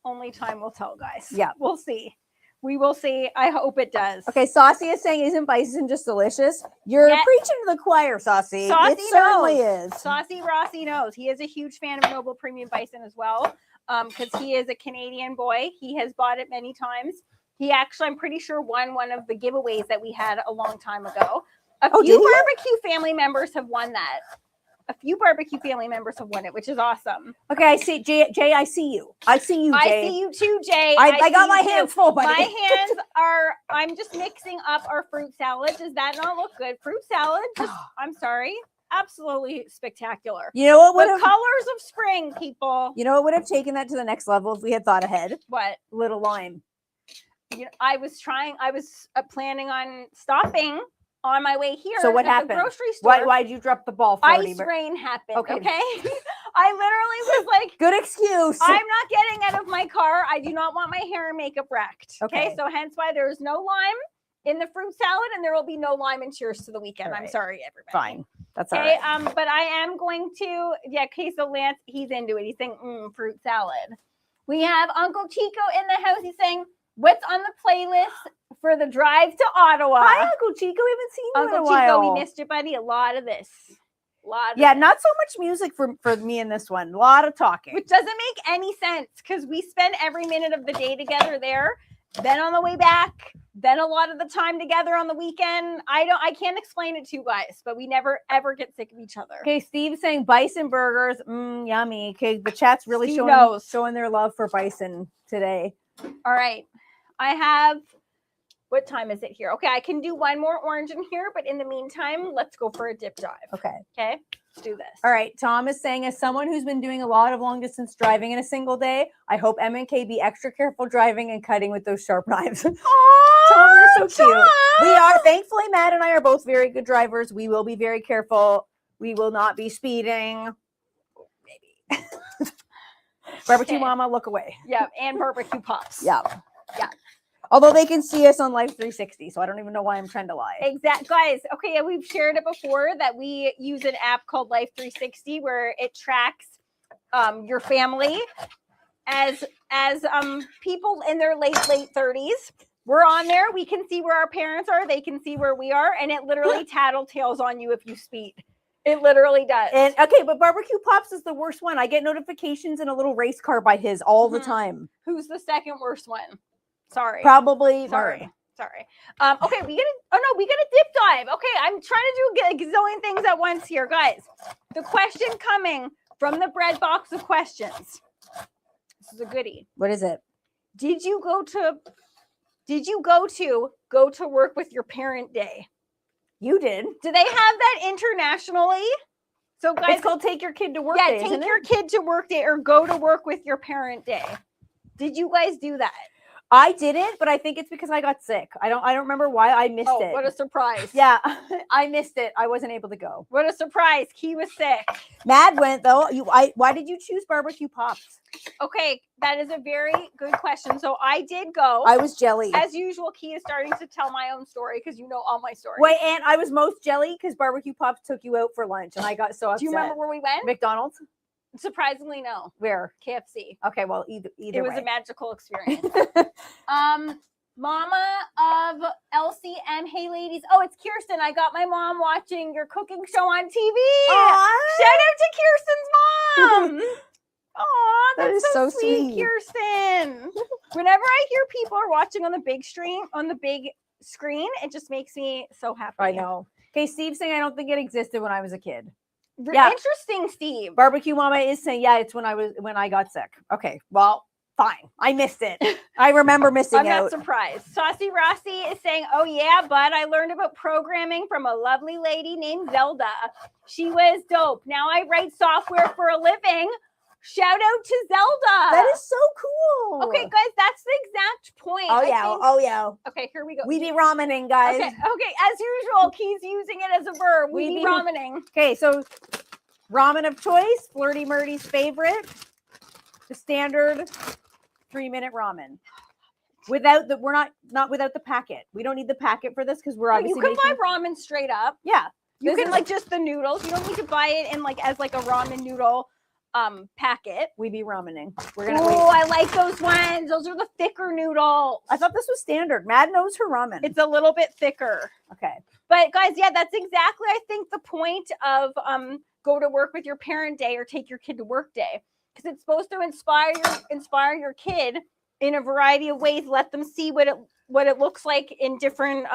Only time will tell, guys. Yeah. We'll see. We will see. I hope it does. Okay, Saucy is saying, isn't bison just delicious? You're preaching to the choir, Saucy. Saucy it certainly knows. is. Saucy Rossi knows. He is a huge fan of Noble Premium Bison as well because he is a Canadian boy. He has bought it many times. He actually, I'm pretty sure, won one of the giveaways that we had a long time ago. A few barbecue family members have won that. A few barbecue family members have won it, which is awesome. Okay, I see Jay. I see you. I see you, Jay. I see you too, Jay. I got my hands full, buddy. My hands are. I'm just mixing up our fruit salad. Does that not look good? Fruit salad. I'm sorry. Absolutely spectacular. You know what? The colors of spring, people. You know what would have taken that to the next level if we had thought ahead? What? Little lime. You know, I was planning on stopping on my way here. So what to happened? The grocery store. Why'd you drop the ball? Ice rain happened. Okay. I literally was like, good excuse. I'm not getting out of my car. I do not want my hair and makeup wrecked. Okay. So hence why there is no lime in the fruit salad and there will be no lime in Cheers to the Weekend. Right. I'm sorry, everybody. Fine. That's all right. But I am going to, okay, so Lance, he's into it. He's saying, fruit salad. We have Uncle Chico in the house. He's saying, what's on the playlist for the drive to Ottawa? Hi, Uncle Chico. We haven't seen you in a while. Uncle Chico, we missed you, buddy. A lot of this. Not so much music for me in this one. A lot of talking. Which doesn't make any sense because we spend every minute of the day together there. Then on the way back, then a lot of the time together on the weekend. I can't explain it to you guys, but we never ever get sick of each other. Okay, Steve's saying bison burgers. Yummy. Okay, the chat's really showing their love for bison today. All right. I have, what time is it here? Okay, I can do one more orange in here, but in the meantime, let's go for a dip dive. Okay, let's do this. All right, Tom is saying, as someone who's been doing a lot of long distance driving in a single day, I hope M&K be extra careful driving and cutting with those sharp knives. Oh, Tom, you're so cute. We are, thankfully, Matt and I are both very good drivers. We will be very careful. We will not be speeding. Maybe. Barbecue Mama, look away. Yeah, and barbecue pops. Yeah. Although they can see us on Live 360, so I don't even know why I'm trying to lie. Exactly, guys. Okay, we've shared it before that we use an app called Life 360 where it tracks your family as people in their late 30s. We're on there. We can see where our parents are. They can see where we are, and it literally tattletales on you if you speed. It literally does. And okay, but Barbecue Pops is the worst one. I get notifications in a little race car by his all the time. Who's the second worst one? Sorry. Probably. Sorry. Okay, we get a dip dive. Okay, I'm trying to do a gazillion things at once here, guys. The question coming from the bread box of questions. This is a goodie. What is it? Did you go to work with your parent day? You did. Do they have that internationally? So guys, It's called Take Your Kid to Work yeah, Day, isn't take your it? kid to work day or go to work with your parent day. Did you guys do that? I didn't, but I think it's because I got sick. I don't remember why I missed it. What a surprise. Yeah, I missed it. I wasn't able to go. What a surprise. Key was sick. Mad went though. Why did you choose barbecue pops? Okay, that is a very good question. So I did go. I was jelly. As usual, Key is starting to tell my own story because you know all my stories. Wait, and I was most jelly because barbecue pops took you out for lunch, and I got so upset. Do you remember where we went? McDonald's? Surprisingly, no. Where? KFC. Okay, well, either It was way. a magical experience. Mama of Elsie and hey ladies. Oh, it's Kirsten. I got my mom watching your cooking show on TV. Shout out to Kirsten's mom. Oh, That that's is so sweet, sweet. Kirsten. Whenever I hear people are watching on the big screen, it just makes me so happy. I know. Okay, Steve's saying I don't think it existed when I was a kid. Yeah. Interesting, Steve. Barbecue Mama is saying, yeah, it's when I got sick. Okay, well, fine. I missed it. I remember missing I'm out. not surprised. Saucy Rossi is saying, oh yeah, but I learned about programming from a lovely lady named Zelda. She was dope. Now I write software for a living. Shout out to Zelda. That is so cool. Okay, guys, that's the exact point. Oh I yeah. think- Oh yeah. Okay, here we go. We be ramening, guys. Okay, as usual, Key's using it as a verb. We be be- ramening. Okay, so ramen of choice, Flirty Murdy's favorite, the standard 3-minute ramen. Without the, we're not without the packet. We don't need the packet for this because we're You obviously can buy making. ramen straight up. Yeah, You This can is- like just the noodles. You don't need to buy it in like as like a ramen noodle packet. we be ramening. We're Oh, gonna wait. I like those ones. Those are the thicker noodles. I thought this was standard. Mad knows her ramen. It's a little bit thicker. Okay. But guys, yeah, that's exactly I think the point of go to work with your parent day or take your kid to work day. Because it's supposed to inspire your kid in a variety of ways, let them see what it looks like in different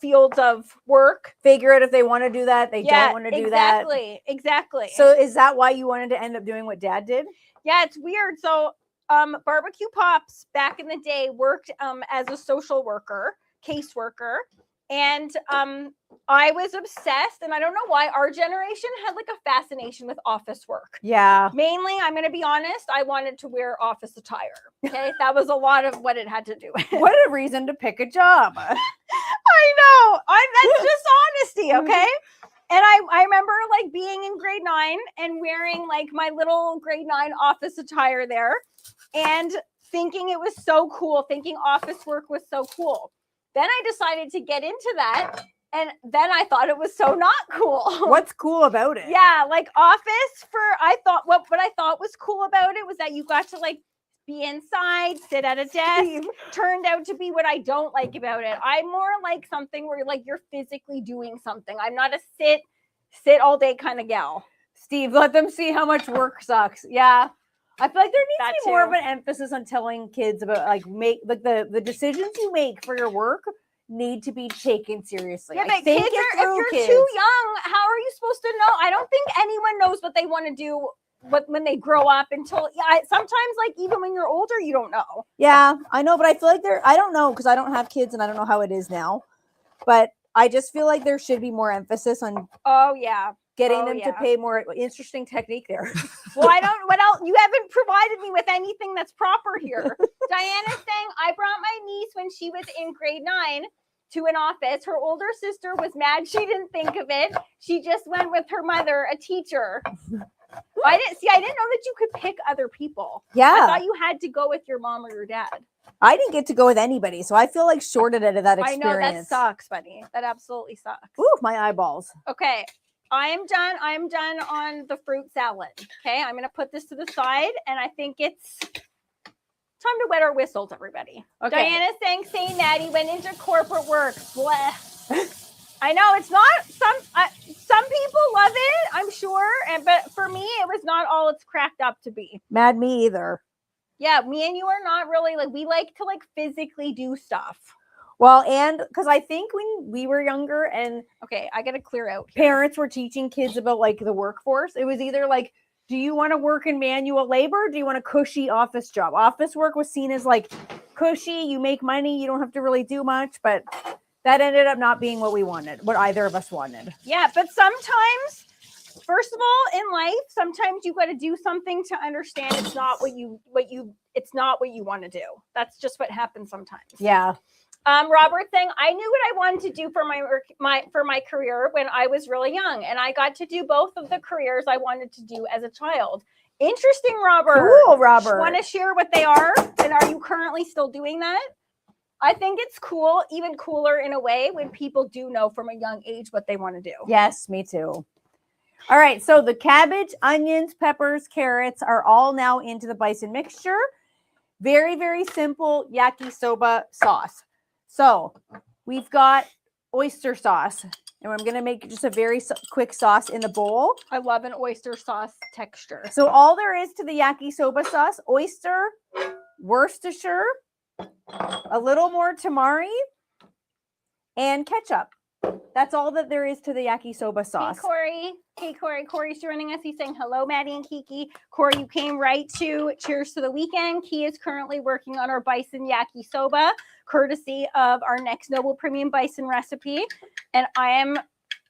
fields of work. Figure out if they want to do that. They don't want to do that. Exactly. So is that why you wanted to end up doing what Dad did? Yeah, it's weird. So Barbecue Pops back in the day worked as a social worker, caseworker. And I was obsessed, and I don't know why our generation had like a fascination with office work. Yeah. Mainly, I'm going to be honest, I wanted to wear office attire. Okay. That was a lot of what it had to do with. What a reason to pick a job. I know. That's just honesty. Okay. And I remember like being in grade 9 and wearing like my little grade 9 office attire there and thinking it was so cool, thinking office work was so cool. Then I decided to get into that. And then I thought it was so not cool. What's cool about it? Yeah, like office I thought what I thought was cool about it was that you got to like be inside, sit at a desk. Turned out to be what I don't like about it. I'm more like something where you're physically doing something. I'm not a sit all day kind of gal. Steve, let them see how much work sucks. Yeah. I feel like there needs That to be more too. of an emphasis on telling kids about like the decisions you make for your work need to be taken seriously. Yeah, I but think kids it if through, you're kids. too young, how are you supposed to know? I don't think anyone knows what they want to do when they grow up until sometimes like even when you're older, you don't know. Yeah, I know, but I feel like I don't know because I don't have kids and I don't know how it is now. But I just feel like there should be more emphasis on Oh yeah. getting them to yeah. pay more. Interesting technique there. Well, I don't. What else? You haven't provided me with anything that's proper here. Diana's saying I brought my niece when she was in grade 9 to an office. Her older sister was mad she didn't think of it. She just went with her mother, a teacher. I didn't know that you could pick other people. I Yeah, thought you had to go with your mom or your dad. I didn't get to go with anybody, so I feel like shorted out of that I experience. know that sucks, buddy. That absolutely sucks. Ooh, my eyeballs. Okay. I'm done on the fruit salad. Okay. I'm going to put this to the side and I think it's time to wet our whistles, everybody. Okay. Diana's saying St. Maddie went into corporate work. Bleh. I know it's not some people love it, I'm sure. But for me, it was not all it's cracked up to be. Mad me either. Yeah. Me and you are not really like, we like to like physically do stuff. Well, and because I think when we were younger and Okay. I got to clear out here. parents were teaching kids about like the workforce, it was either like, do you want to work in manual labor? Or do you want a cushy office job? Office work was seen as like cushy. You make money. You don't have to really do much. But that ended up not being what we wanted, what either of us wanted. Yeah, but sometimes, first of all, in life, sometimes you got to do something to understand it's not what you want to do. That's just what happens sometimes. Yeah. Robert saying, I knew what I wanted to do for my career when I was really young, and I got to do both of the careers I wanted to do as a child. Interesting, Robert. Cool, Robert. Want to share what they are? And are you currently still doing that? I think it's cool, even cooler in a way, when people do know from a young age what they want to do. Yes, me too. All right, so the cabbage, onions, peppers, carrots are all now into the bison mixture. Very, very simple yakisoba sauce. So we've got oyster sauce, and I'm going to make just a very quick sauce in the bowl. I love an oyster sauce texture. So all there is to the yakisoba sauce, oyster, Worcestershire, a little more tamari, and ketchup. That's all that there is to the yakisoba sauce. Hey, Corey. Hey, Corey. Corey's joining us. He's saying, hello, Maddie and Kiki. Corey, you came right to Cheers to the Weekend. Key is currently working on our Bison Yakisoba, courtesy of our next Noble Premium Bison recipe. And my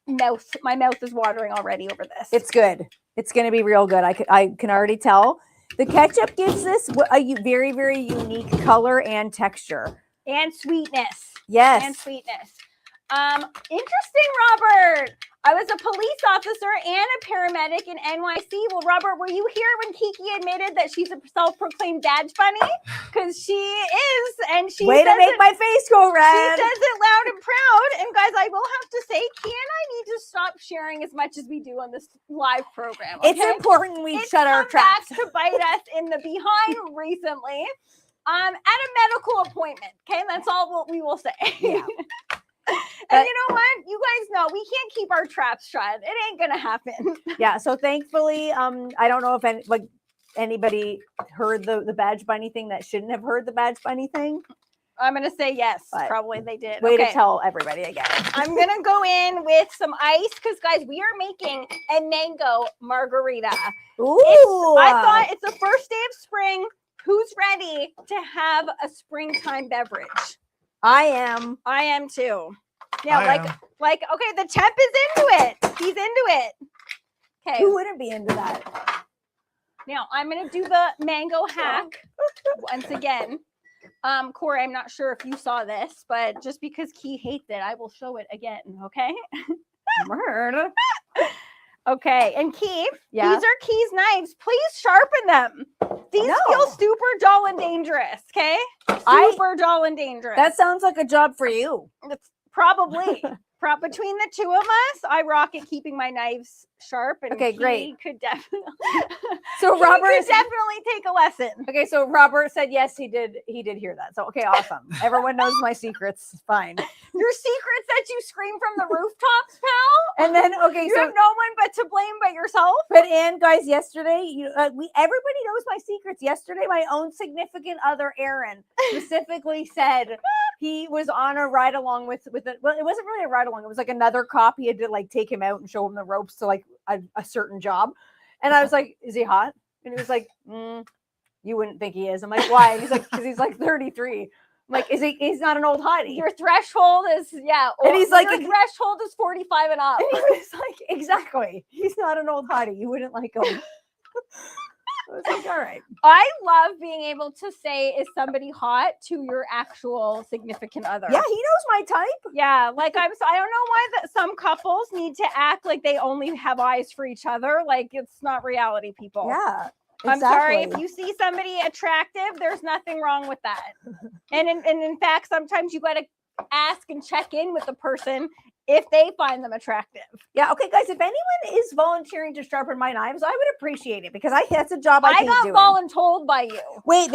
mouth is watering already over this. It's good. It's going to be real good. I can already tell. The ketchup gives this a very, very unique color and texture. And sweetness. Yes. And sweetness. Interesting, Robert. I was a police officer and a paramedic in NYC. Well, Robert, were you here when Kiki admitted that she's a self-proclaimed badge bunny? Because she is, and she way to make my face go red. She says it loud and proud. And guys, I will have to say, Key and I need to stop sharing as much as we do on this live program. Okay? It's important we shut our traps. Back to bite us in the behind recently, at a medical appointment. Okay, that's all what we will say. Yeah. And you know what? You guys know we can't keep our traps shut. It ain't gonna happen. Yeah. So thankfully, I don't know if anybody heard the badge bunny thing that shouldn't have heard the badge bunny thing. I'm gonna say yes. Probably they did. Way to tell everybody again. I'm gonna go in with some ice because guys, we are making a mango margarita. Ooh! I thought it's the first day of spring. Who's ready to have a springtime beverage? I am. I am too. Yeah, like okay, the temp is into it. He's into it. Okay. Who wouldn't be into that? Now I'm gonna do the mango hack once again. Corey, I'm not sure if you saw this, but just because Key hates it, I will show it again. Okay. Word. Okay, and Key, yeah. These are Key's knives. Please sharpen them. These feel super dull and dangerous, okay? Super dull and dangerous. That sounds like a job for you. It's probably. Between the two of us, I rock at keeping my knives sharp. And okay, great. Could definitely. So Robert could definitely take a lesson. Okay, so Robert said yes, he did hear that. So okay, awesome. Everyone knows my secrets. Fine. Your secrets that you scream from the rooftops, pal. And then you have no one but to blame but yourself. But and guys, yesterday everybody knows my secrets. Yesterday, my own significant other, Aaron, specifically said he was on a ride along with it. Well, it wasn't really a ride along. It was like another cop. He had to like take him out and show him the ropes to like a certain job. And I was like, "Is he hot?" And he was like, "You wouldn't think he is." I'm like, "Why?" And he's like, "Because he's like 33." I'm like, he's not an old hottie. Your threshold is And he's like, your threshold is 45 and up. And he was like, exactly. He's not an old hottie. You wouldn't like him. I was like, all right. I love being able to say, is somebody hot to your actual significant other? Yeah, he knows my type. Yeah, like I don't know why some couples need to act like they only have eyes for each other. Like it's not reality, people. Yeah. Exactly. I'm sorry if you see somebody attractive, there's nothing wrong with that. And in fact, sometimes you got to ask and check in with the person if they find them attractive. Yeah. Okay, guys, if anyone is volunteering to sharpen my knives, I would appreciate it because that's a job I hate got doing. voluntold by you. Wait,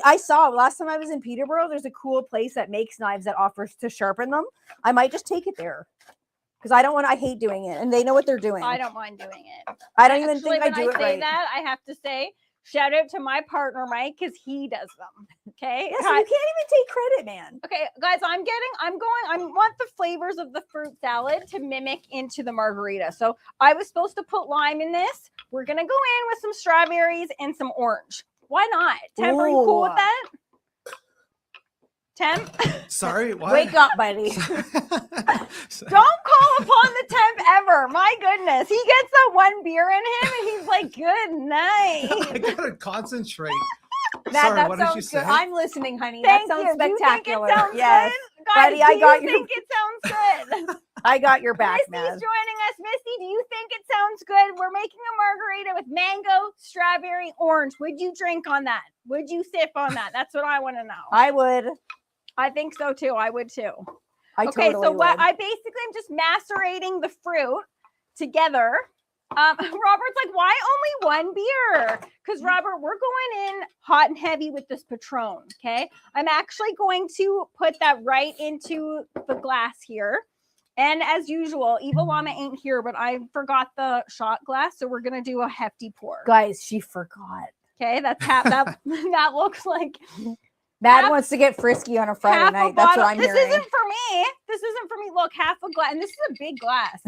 I saw last time I was in Peterborough, there's a cool place that makes knives that offers to sharpen them. I might just take it there. Because I hate doing it, and they know what they're doing. I don't mind doing it. I don't even think I do it right. When I say that, I have to say, shout out to my partner, Mike, because he does them. Okay? Yeah, so you can't even take credit, man. Okay, guys, I want the flavors of the fruit salad to mimic into the margarita. So I was supposed to put lime in this. We're going to go in with some strawberries and some orange. Why not? Temp, are you cool with that? Temp, Sorry, what? Wake up, buddy. don't call upon the temp ever. My goodness. He gets that one beer in him and he's like, good night. I gotta concentrate. That Sorry, what did you sounds say? good. I'm listening, honey. Thank that sounds you. spectacular. Do you think it sounds Yes. good? Guys, Buddy, I got do you your- think it sounds good? I got your back, Misty's man. joining us. Misty, do you think it sounds good? We're making a margarita with mango, strawberry, orange. Would you drink on that? Would you sip on that? That's what I want to know. I would. I think so too. I would too. I Okay, totally so what would. I basically am just macerating the fruit together. Robert's like, why only one beer? Because Robert, we're going in hot and heavy with this Patron. Okay, I'm actually going to put that right into the glass here. And as usual, Evil Llama ain't here, but I forgot the shot glass, so we're gonna do a hefty pour. Guys, she forgot. Okay, that's half that. That looks like Matt half- wants to get frisky on a Friday half a night. That's bottle. what I'm This hearing. isn't for me. This isn't for me. Look, half a glass, and this is a big glass.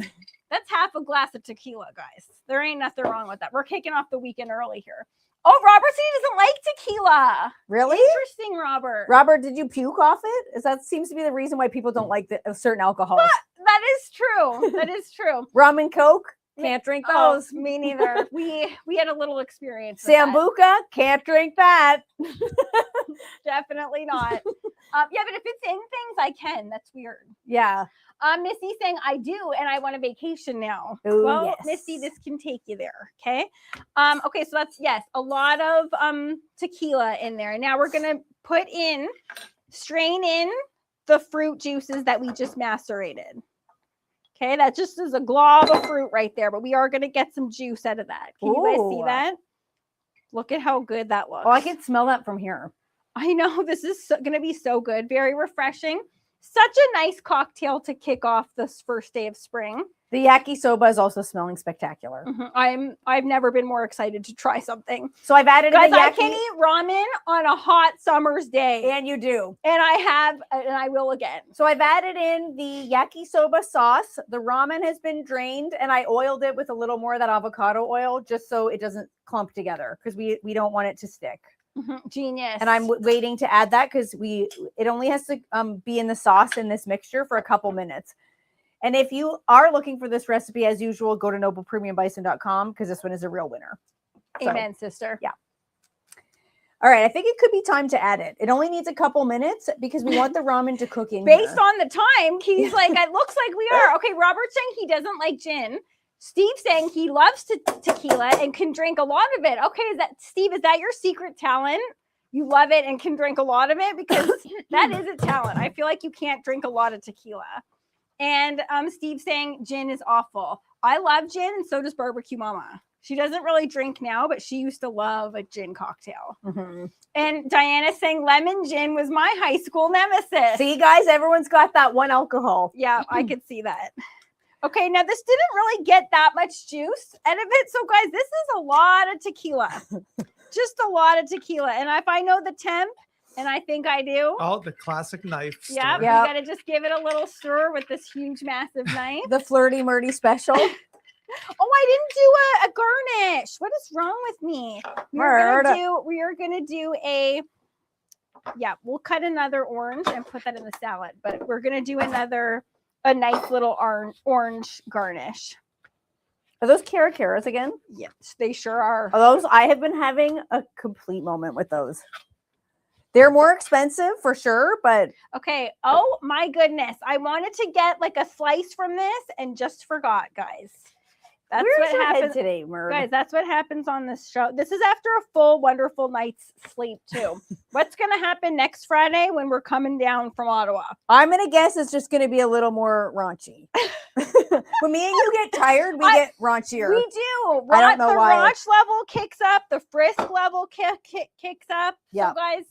That's half a glass of tequila, guys. There ain't nothing wrong with that. We're kicking off the weekend early here. Oh, Robert said he doesn't like tequila. Really? Interesting, Robert. Robert, did you puke off it? Is that seems to be the reason why people don't like certain alcohols? That is true. That is true. Rum and Coke? Can't drink Oh, those. me neither. We had a little experience. With that. Sambuca? Can't drink that. Definitely not. Yeah, but if it's in things, I can. That's weird. Yeah. Missy's saying I do, and I want a vacation now. Ooh, well, yes. Missy, this can take you there. Okay. Okay, so that's a lot of tequila in there. And now we're gonna strain in the fruit juices that we just macerated. Okay, that just is a glob of fruit right there, but we are gonna get some juice out of that. Can you guys see Ooh. that? Look at how good that looks. Oh, I can smell that from here. I know this is going to be so good. Very refreshing. Such a nice cocktail to kick off this first day of spring. The yakisoba is also smelling spectacular. I've never been more excited to try something. So I've added Guys, in the I yaki. can eat ramen on a hot summer's day. And you do. And I have, and I will again. So I've added in the yakisoba sauce. The ramen has been drained and I oiled it with a little more of that avocado oil just so it doesn't clump together because we don't want it to stick. Genius. And I'm waiting to add that because it only has to be in the sauce in this mixture for a couple minutes. And if you are looking for this recipe, as usual, go to noblepremiumbison.com because this one is a real winner. Amen, sister. Yeah. All right. I think it could be time to add it. It only needs a couple minutes because we want the ramen to cook in Based here. on the time, he's like, it looks like we are. Okay, Robert's saying he doesn't like gin. Steve's saying he loves tequila and can drink a lot of it. Okay, Steve, is that your secret talent? You love it and can drink a lot of it? Because that is a talent. I feel like you can't drink a lot of tequila. And Steve's saying gin is awful. I love gin and so does Barbecue Mama. She doesn't really drink now, but she used to love a gin cocktail. Mm-hmm. And Diana's saying lemon gin was my high school nemesis. See, guys, everyone's got that one alcohol. Yeah, I could see that. Okay, now this didn't really get that much juice out of it. So, guys, this is a lot of tequila. Just a lot of tequila. And if I know the temp, and I think I do. Oh, the classic knife. Yeah, we got to just give it a little stir with this huge, massive knife. The Flirty Murdy special. Oh, I didn't do a garnish. What is wrong with me? We are gonna do a. Yeah, we'll cut another orange and put that in the salad. But we're gonna do a nice little orange garnish. Are those caracaras again? Yes, they sure are. Are those? I have been having a complete moment with those. They're more expensive for sure, but okay. Oh my goodness. I wanted to get like a slice from this and just forgot, guys. That's where's what your head happens today, Murd? Guys, that's what happens on this show. This is after a full, wonderful night's sleep, too. What's going to happen next Friday when we're coming down from Ottawa? I'm going to guess it's just going to be a little more raunchy. When me and you get tired, we get raunchier. We do. I don't know the why. raunch level kicks up. The frisk level kicks up. Yeah. So, guys,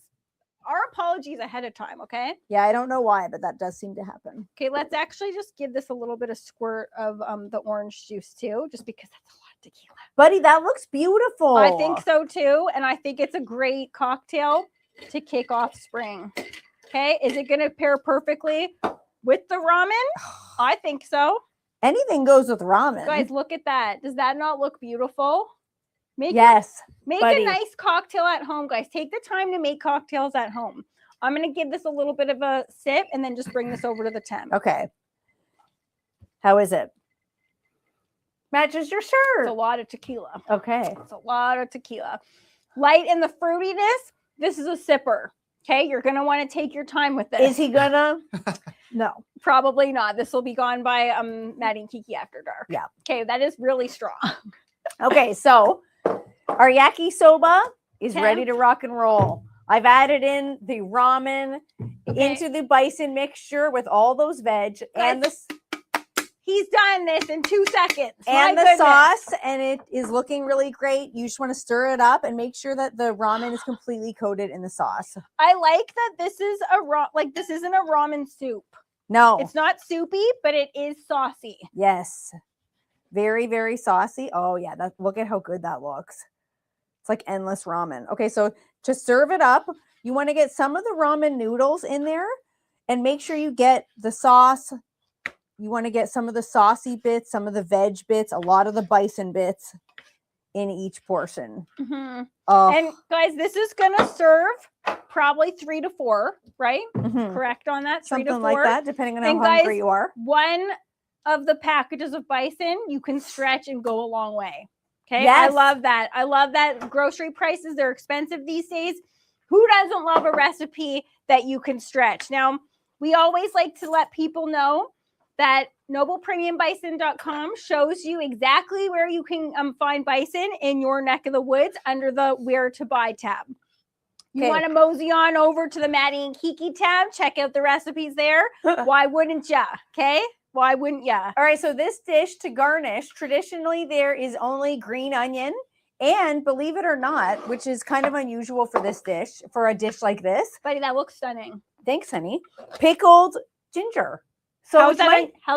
our apologies ahead of time, okay? Yeah, I don't know why, but that does seem to happen. Okay, let's actually just give this a little bit of squirt of the orange juice, too, just because that's a lot of tequila. Buddy, that looks beautiful. I think so, too. And I think it's a great cocktail to kick off spring. Okay, is it going to pair perfectly with the ramen? I think so. Anything goes with ramen. Guys, look at that. Does that not look beautiful? Make yes. a buddy. nice cocktail at home, guys. Take the time to make cocktails at home. I'm going to give this a little bit of a sip and then just bring this over to the temp. Okay. How is it? Matches your It's shirt. a lot of tequila. Okay. It's a lot of tequila. Light in the fruitiness. This is a sipper. Okay. You're going to want to take your time with this. Is he gonna? No. Probably not. This will be gone by Maddie and Kiki after dark. Yeah. Okay. That is really strong. Okay. So our yakisoba is Okay. ready to rock and roll. I've added in the ramen Okay. into the bison mixture with all those veg and the He's done this in 2 seconds. and My the goodness. sauce, and it is looking really great. You just want to stir it up and make sure that the ramen is completely coated in the sauce. I like that this is this isn't a ramen soup. No. It's not soupy, but it is saucy. Yes. Very, very saucy. Oh yeah, look at how good that looks. It's like endless ramen. Okay, so to serve it up, you want to get some of the ramen noodles in there and make sure you get the sauce. You want to get some of the saucy bits, some of the veg bits, a lot of the bison bits in each portion. Mm-hmm. Oh, And guys, this is gonna serve probably 3 to 4, right? mhm. Correct on that? 3 Something to 4. like that, depending on how And hungry guys, you are. One of the packages of bison you can stretch and go a long way. Okay. I Yes. love that. I love that grocery prices, they're expensive these days. Who doesn't love a recipe that you can stretch? Now, we always like to let people know that noblepremiumbison.com shows you exactly where you can find bison in your neck of the woods under the where to buy tab. You Okay. want to mosey on over to the Maddie and Kiki tab, check out the recipes there. Why wouldn't ya? Okay. Why wouldn't ya? All right, so this dish to garnish, traditionally there is only green onion, and believe it or not, which is kind of unusual for this dish, for a dish like this. Buddy, that looks stunning. Thanks, honey. Pickled ginger. So How's it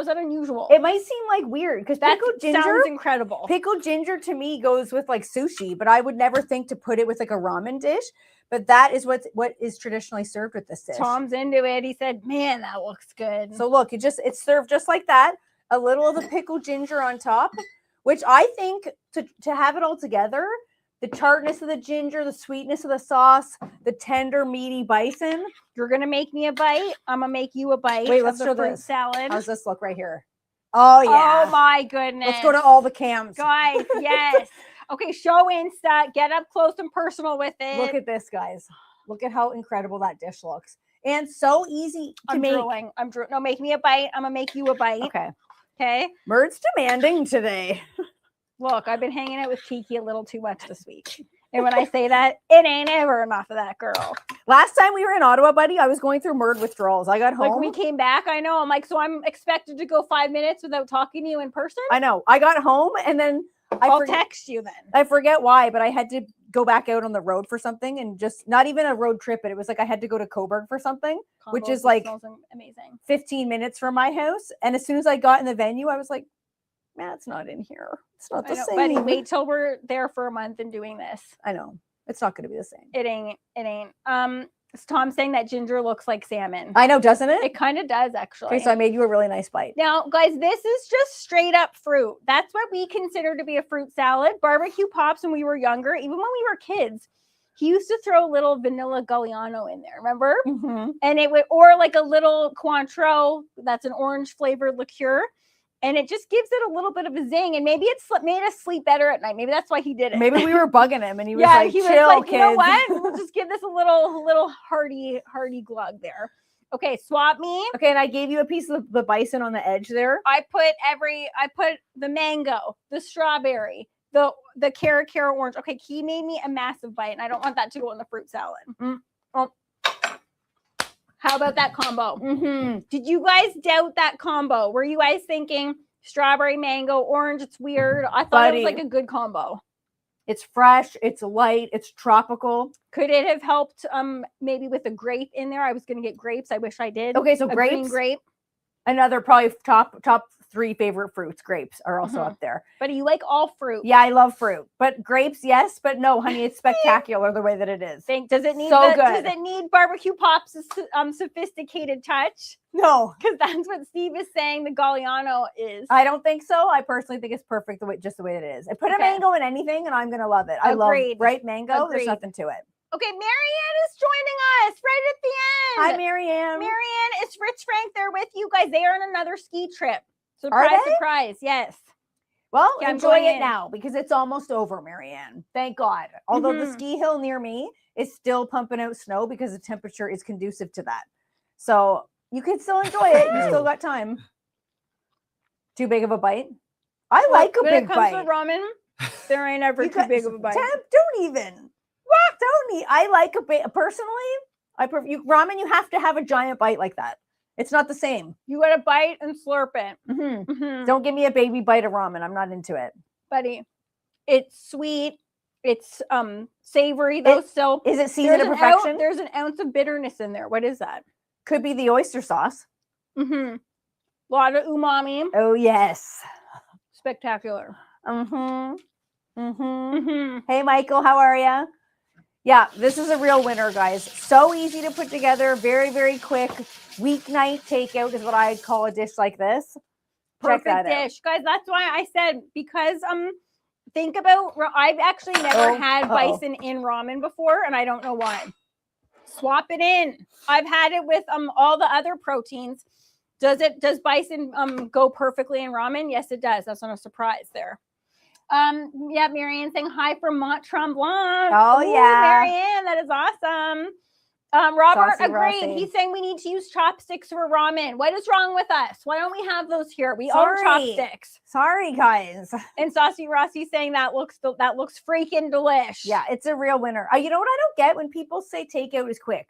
that unusual? might seem like weird because That pickled ginger. sounds incredible. Pickled ginger to me goes with like sushi, but I would never think to put it with like a ramen dish. But that is what is traditionally served with this dish. Tom's into it. He said, "Man, that looks good." So look, it's served just like that. A little of the pickled ginger on top, which I think to have it all together, the tartness of the ginger, the sweetness of the sauce, the tender meaty bison. You're gonna make me a bite. I'm gonna make you a bite. Wait, of let's the show fruit this. salad. How's this look right here? Oh yeah. Oh my goodness. Let's go to all the cams. guys. Yes. Okay, show Insta. Get up close and personal with it. Look at this, guys. Look at how incredible that dish looks. And so easy to make. Drooling. No, make me a bite. I'm gonna make you a bite. Okay. Okay. Murd's demanding today. Look, I've been hanging out with Kiki a little too much this week. And when I say that, it ain't ever enough of that girl. Last time we were in Ottawa, buddy, I was going through Murd withdrawals. I got home. Like we came back, I know. I'm like, so I'm expected to go 5 minutes without talking to you in person? I know. I got home and then I'll text you then. I forget why, but I had to go back out on the road for something and just not even a road trip, but it was like I had to go to Coburg for something, which is like amazing. 15 minutes from my house. And as soon as I got in the venue, I was like, Matt's not in here. It's not the same. Buddy, wait till we're there for a month and doing this. I know. It's not going to be the same. It ain't. Is Tom saying that ginger looks like salmon? I know, doesn't it? It kind of does, actually. Okay, so I made you a really nice bite. Now, guys, this is just straight up fruit. That's what we consider to be a fruit salad. Barbecue Pops, when we were younger, even when we were kids, he used to throw a little vanilla Galliano in there, remember? Mm-hmm. And it would, or like a little Cointreau, that's an orange flavored liqueur. And it just gives it a little bit of a zing. And maybe it's made us sleep better at night. Maybe that's why he did it. Maybe we were bugging him and he was yeah, like, he was chill, like, kids. you know what? We'll just give this a little hearty glug there. Okay, swap me. Okay, and I gave you a piece of the bison on the edge there. I put the mango, the strawberry, the carrot orange. Okay, he made me a massive bite, and I don't want that to go in the fruit salad. Oh. How about that combo? Mm-hmm. Did you guys doubt that combo? Were you guys thinking strawberry, mango, orange? It's weird. I thought it was like a good combo. It's fresh, it's light, it's tropical. Could it have helped maybe with a grape in there? I was going to get grapes. I wish I did. Okay, so a grapes. green grape. Another probably top 3 favorite fruits. Grapes are also up there. But you like all fruit. Yeah, I love fruit. But grapes, yes, but no, honey, it's spectacular the way that it is. Does it need good. Does it need Barbecue Pops' sophisticated touch? No. Because that's what Steve is saying the Galliano is. I don't think so. I personally think it's perfect just the way it is. I put a mango in anything and I'm gonna love it. I love ripe mango. Agreed. There's nothing to it. Okay, Marianne is joining us right at the end. Hi, Marianne. Marianne, it's Rich Frank there with you guys. They are on another ski trip. Are Surprise, they? surprise. Yes. Well, Okay, I'm enjoy going it in. now because it's almost over, Marianne. Thank God. Although the ski hill near me is still pumping out snow because the temperature is conducive to that. So you can still enjoy it. You still got time. Too big of a bite? I like a when big it comes bite. to ramen, there ain't ever You too got- big of a bite. Don't even. What? Don't eat. I like a bit. Personally, ramen, you have to have a giant bite like that. It's not the same. You gotta bite and slurp it. Don't give me a baby bite of ramen. I'm not into it. Buddy, it's sweet. It's savory though. So Is it seasoned to perfection? There's an ounce of bitterness in there. What is that? Could be the oyster sauce. A lot of umami. Oh yes. Spectacular. Hey, Michael, how are you? Yeah, this is a real winner, guys. So easy to put together. Very, very quick. Weeknight takeout is what I call a dish like this. Check Perfect that out. dish, guys. That's why I said, because think about, I've actually never had bison in ramen before, and I don't know why. Swap it in. I've had it with all the other proteins. Does bison go perfectly in ramen? Yes, it does. That's not a surprise there. Yeah, Marianne saying hi from Mont Tremblant. Oh, yeah. Marianne, that is awesome. Robert Saucy agreed. Rossi. He's saying we need to use chopsticks for ramen. What is wrong with us? Why don't we have those here? We own chopsticks. Sorry, guys. And Saucy Rossi saying that looks freaking delish. Yeah, it's a real winner. You know what I don't get when people say takeout is quick?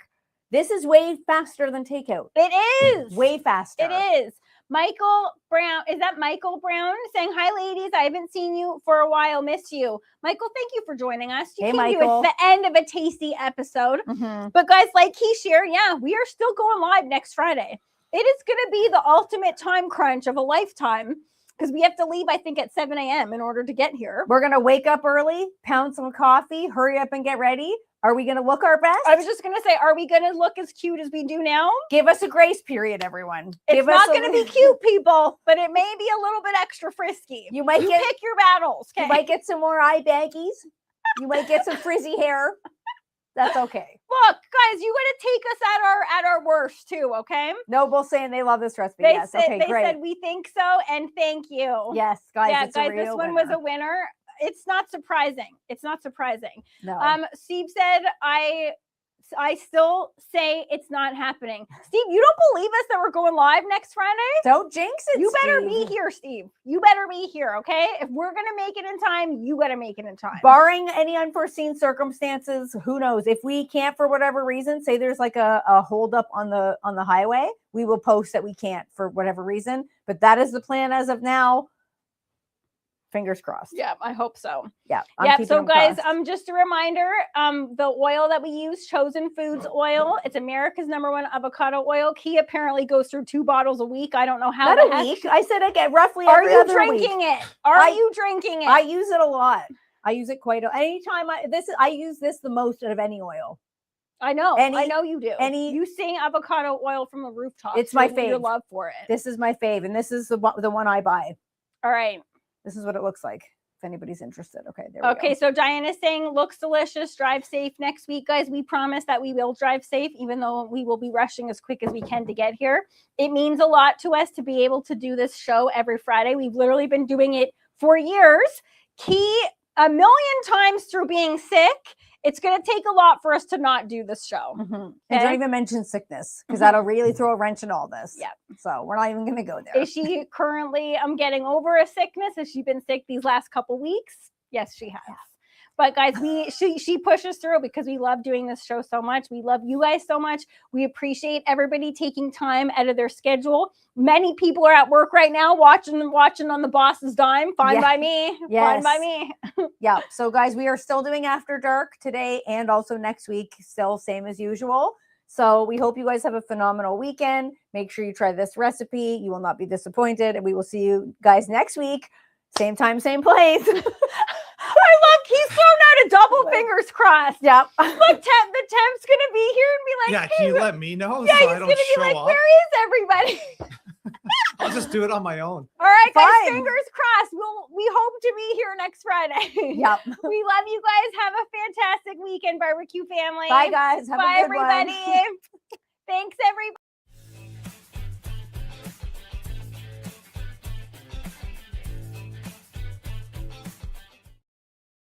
This is way faster than takeout. It is. Way faster. It is. Michael Brown, is that Michael Brown saying, hi, ladies, I haven't seen you for a while. Miss you. Michael, thank you for joining us. You Hey, came to Michael. the end of a tasty episode. But guys, like he shared, yeah, we are still going live next Friday. It is going to be the ultimate time crunch of a lifetime because we have to leave, I think, at 7 a.m. in order to get here. We're going to wake up early, pound some coffee, hurry up and get ready. Are we going to look our best? I was just going to say, are we going to look as cute as we do now? Give us a grace period, everyone. It's not going to be cute, people, but it may be a little bit extra frisky. You might pick your battles. Okay? You might get some more eye baggies. You might get some frizzy hair. That's okay. Look, guys, you got to take us at our worst too, okay? Noble's saying they love this recipe. They yes, said, okay, they great. said we think so, and thank you. Yes, guys. Yeah, it's guys, a real this one winner. was a winner. It's not surprising. It's not surprising. No. Steve said, I still say it's not happening. Steve, you don't believe us that we're going live next Friday? Don't jinx it, You better Steve. be here, Steve. You better be here, okay? If we're going to make it in time, you got to make it in time. Barring any unforeseen circumstances, who knows? If we can't, for whatever reason, say there's like a holdup on the highway, we will post that we can't for whatever reason. But that is the plan as of now. Fingers crossed. Yeah, I hope so. Yeah. Yeah. So guys, just a reminder, the oil that we use, Chosen Foods oil, it's America's #1 avocado oil. Key apparently goes through 2 bottles a week. I don't know how. Not a week. I said I get roughly Are every you other drinking week. it? Are you drinking it? I use it a lot. I use it quite anytime I use this the most out of any oil. I know. I know you do. You sing avocado oil from the rooftop. It's my fave. Your love for it. This is my fave, and this is the one I buy. All right. This is what it looks like. If anybody's interested. Okay, there we go. Okay, so Diana is saying, looks delicious. Drive safe next week, guys. We promise that we will drive safe, even though we will be rushing as quick as we can to get here. It means a lot to us to be able to do this show every Friday. We've literally been doing it for years. Key, a million times through being sick, it's going to take a lot for us to not do this show. And don't even mention sickness, because that'll really throw a wrench in all this. Yeah. So we're not even going to go there. Is she currently getting over a sickness? Has she been sick these last couple weeks? Yes, she has. Yeah. But guys, she pushes through because we love doing this show so much. We love you guys so much. We appreciate everybody taking time out of their schedule. Many people are at work right now watching on the boss's dime. Fine by me. Yes. Fine by me. Yeah. So guys, we are still doing After Dark today and also next week, still same as usual. So we hope you guys have a phenomenal weekend. Make sure you try this recipe. You will not be disappointed. And we will see you guys next week. Same time, same place. I love he's thrown out a double fingers crossed. Yep. Look, the temp's gonna be here and be like, yeah, hey, can you let me know yeah, so he's I don't gonna be show like, up? where is everybody? I'll just do it on my own. All right, guys, Fine. fingers crossed. We hope to be here next Friday. Yep. We love you guys. Have a fantastic weekend, barbecue family. Bye, guys. Have Bye, a good one. everybody. Thanks, everybody.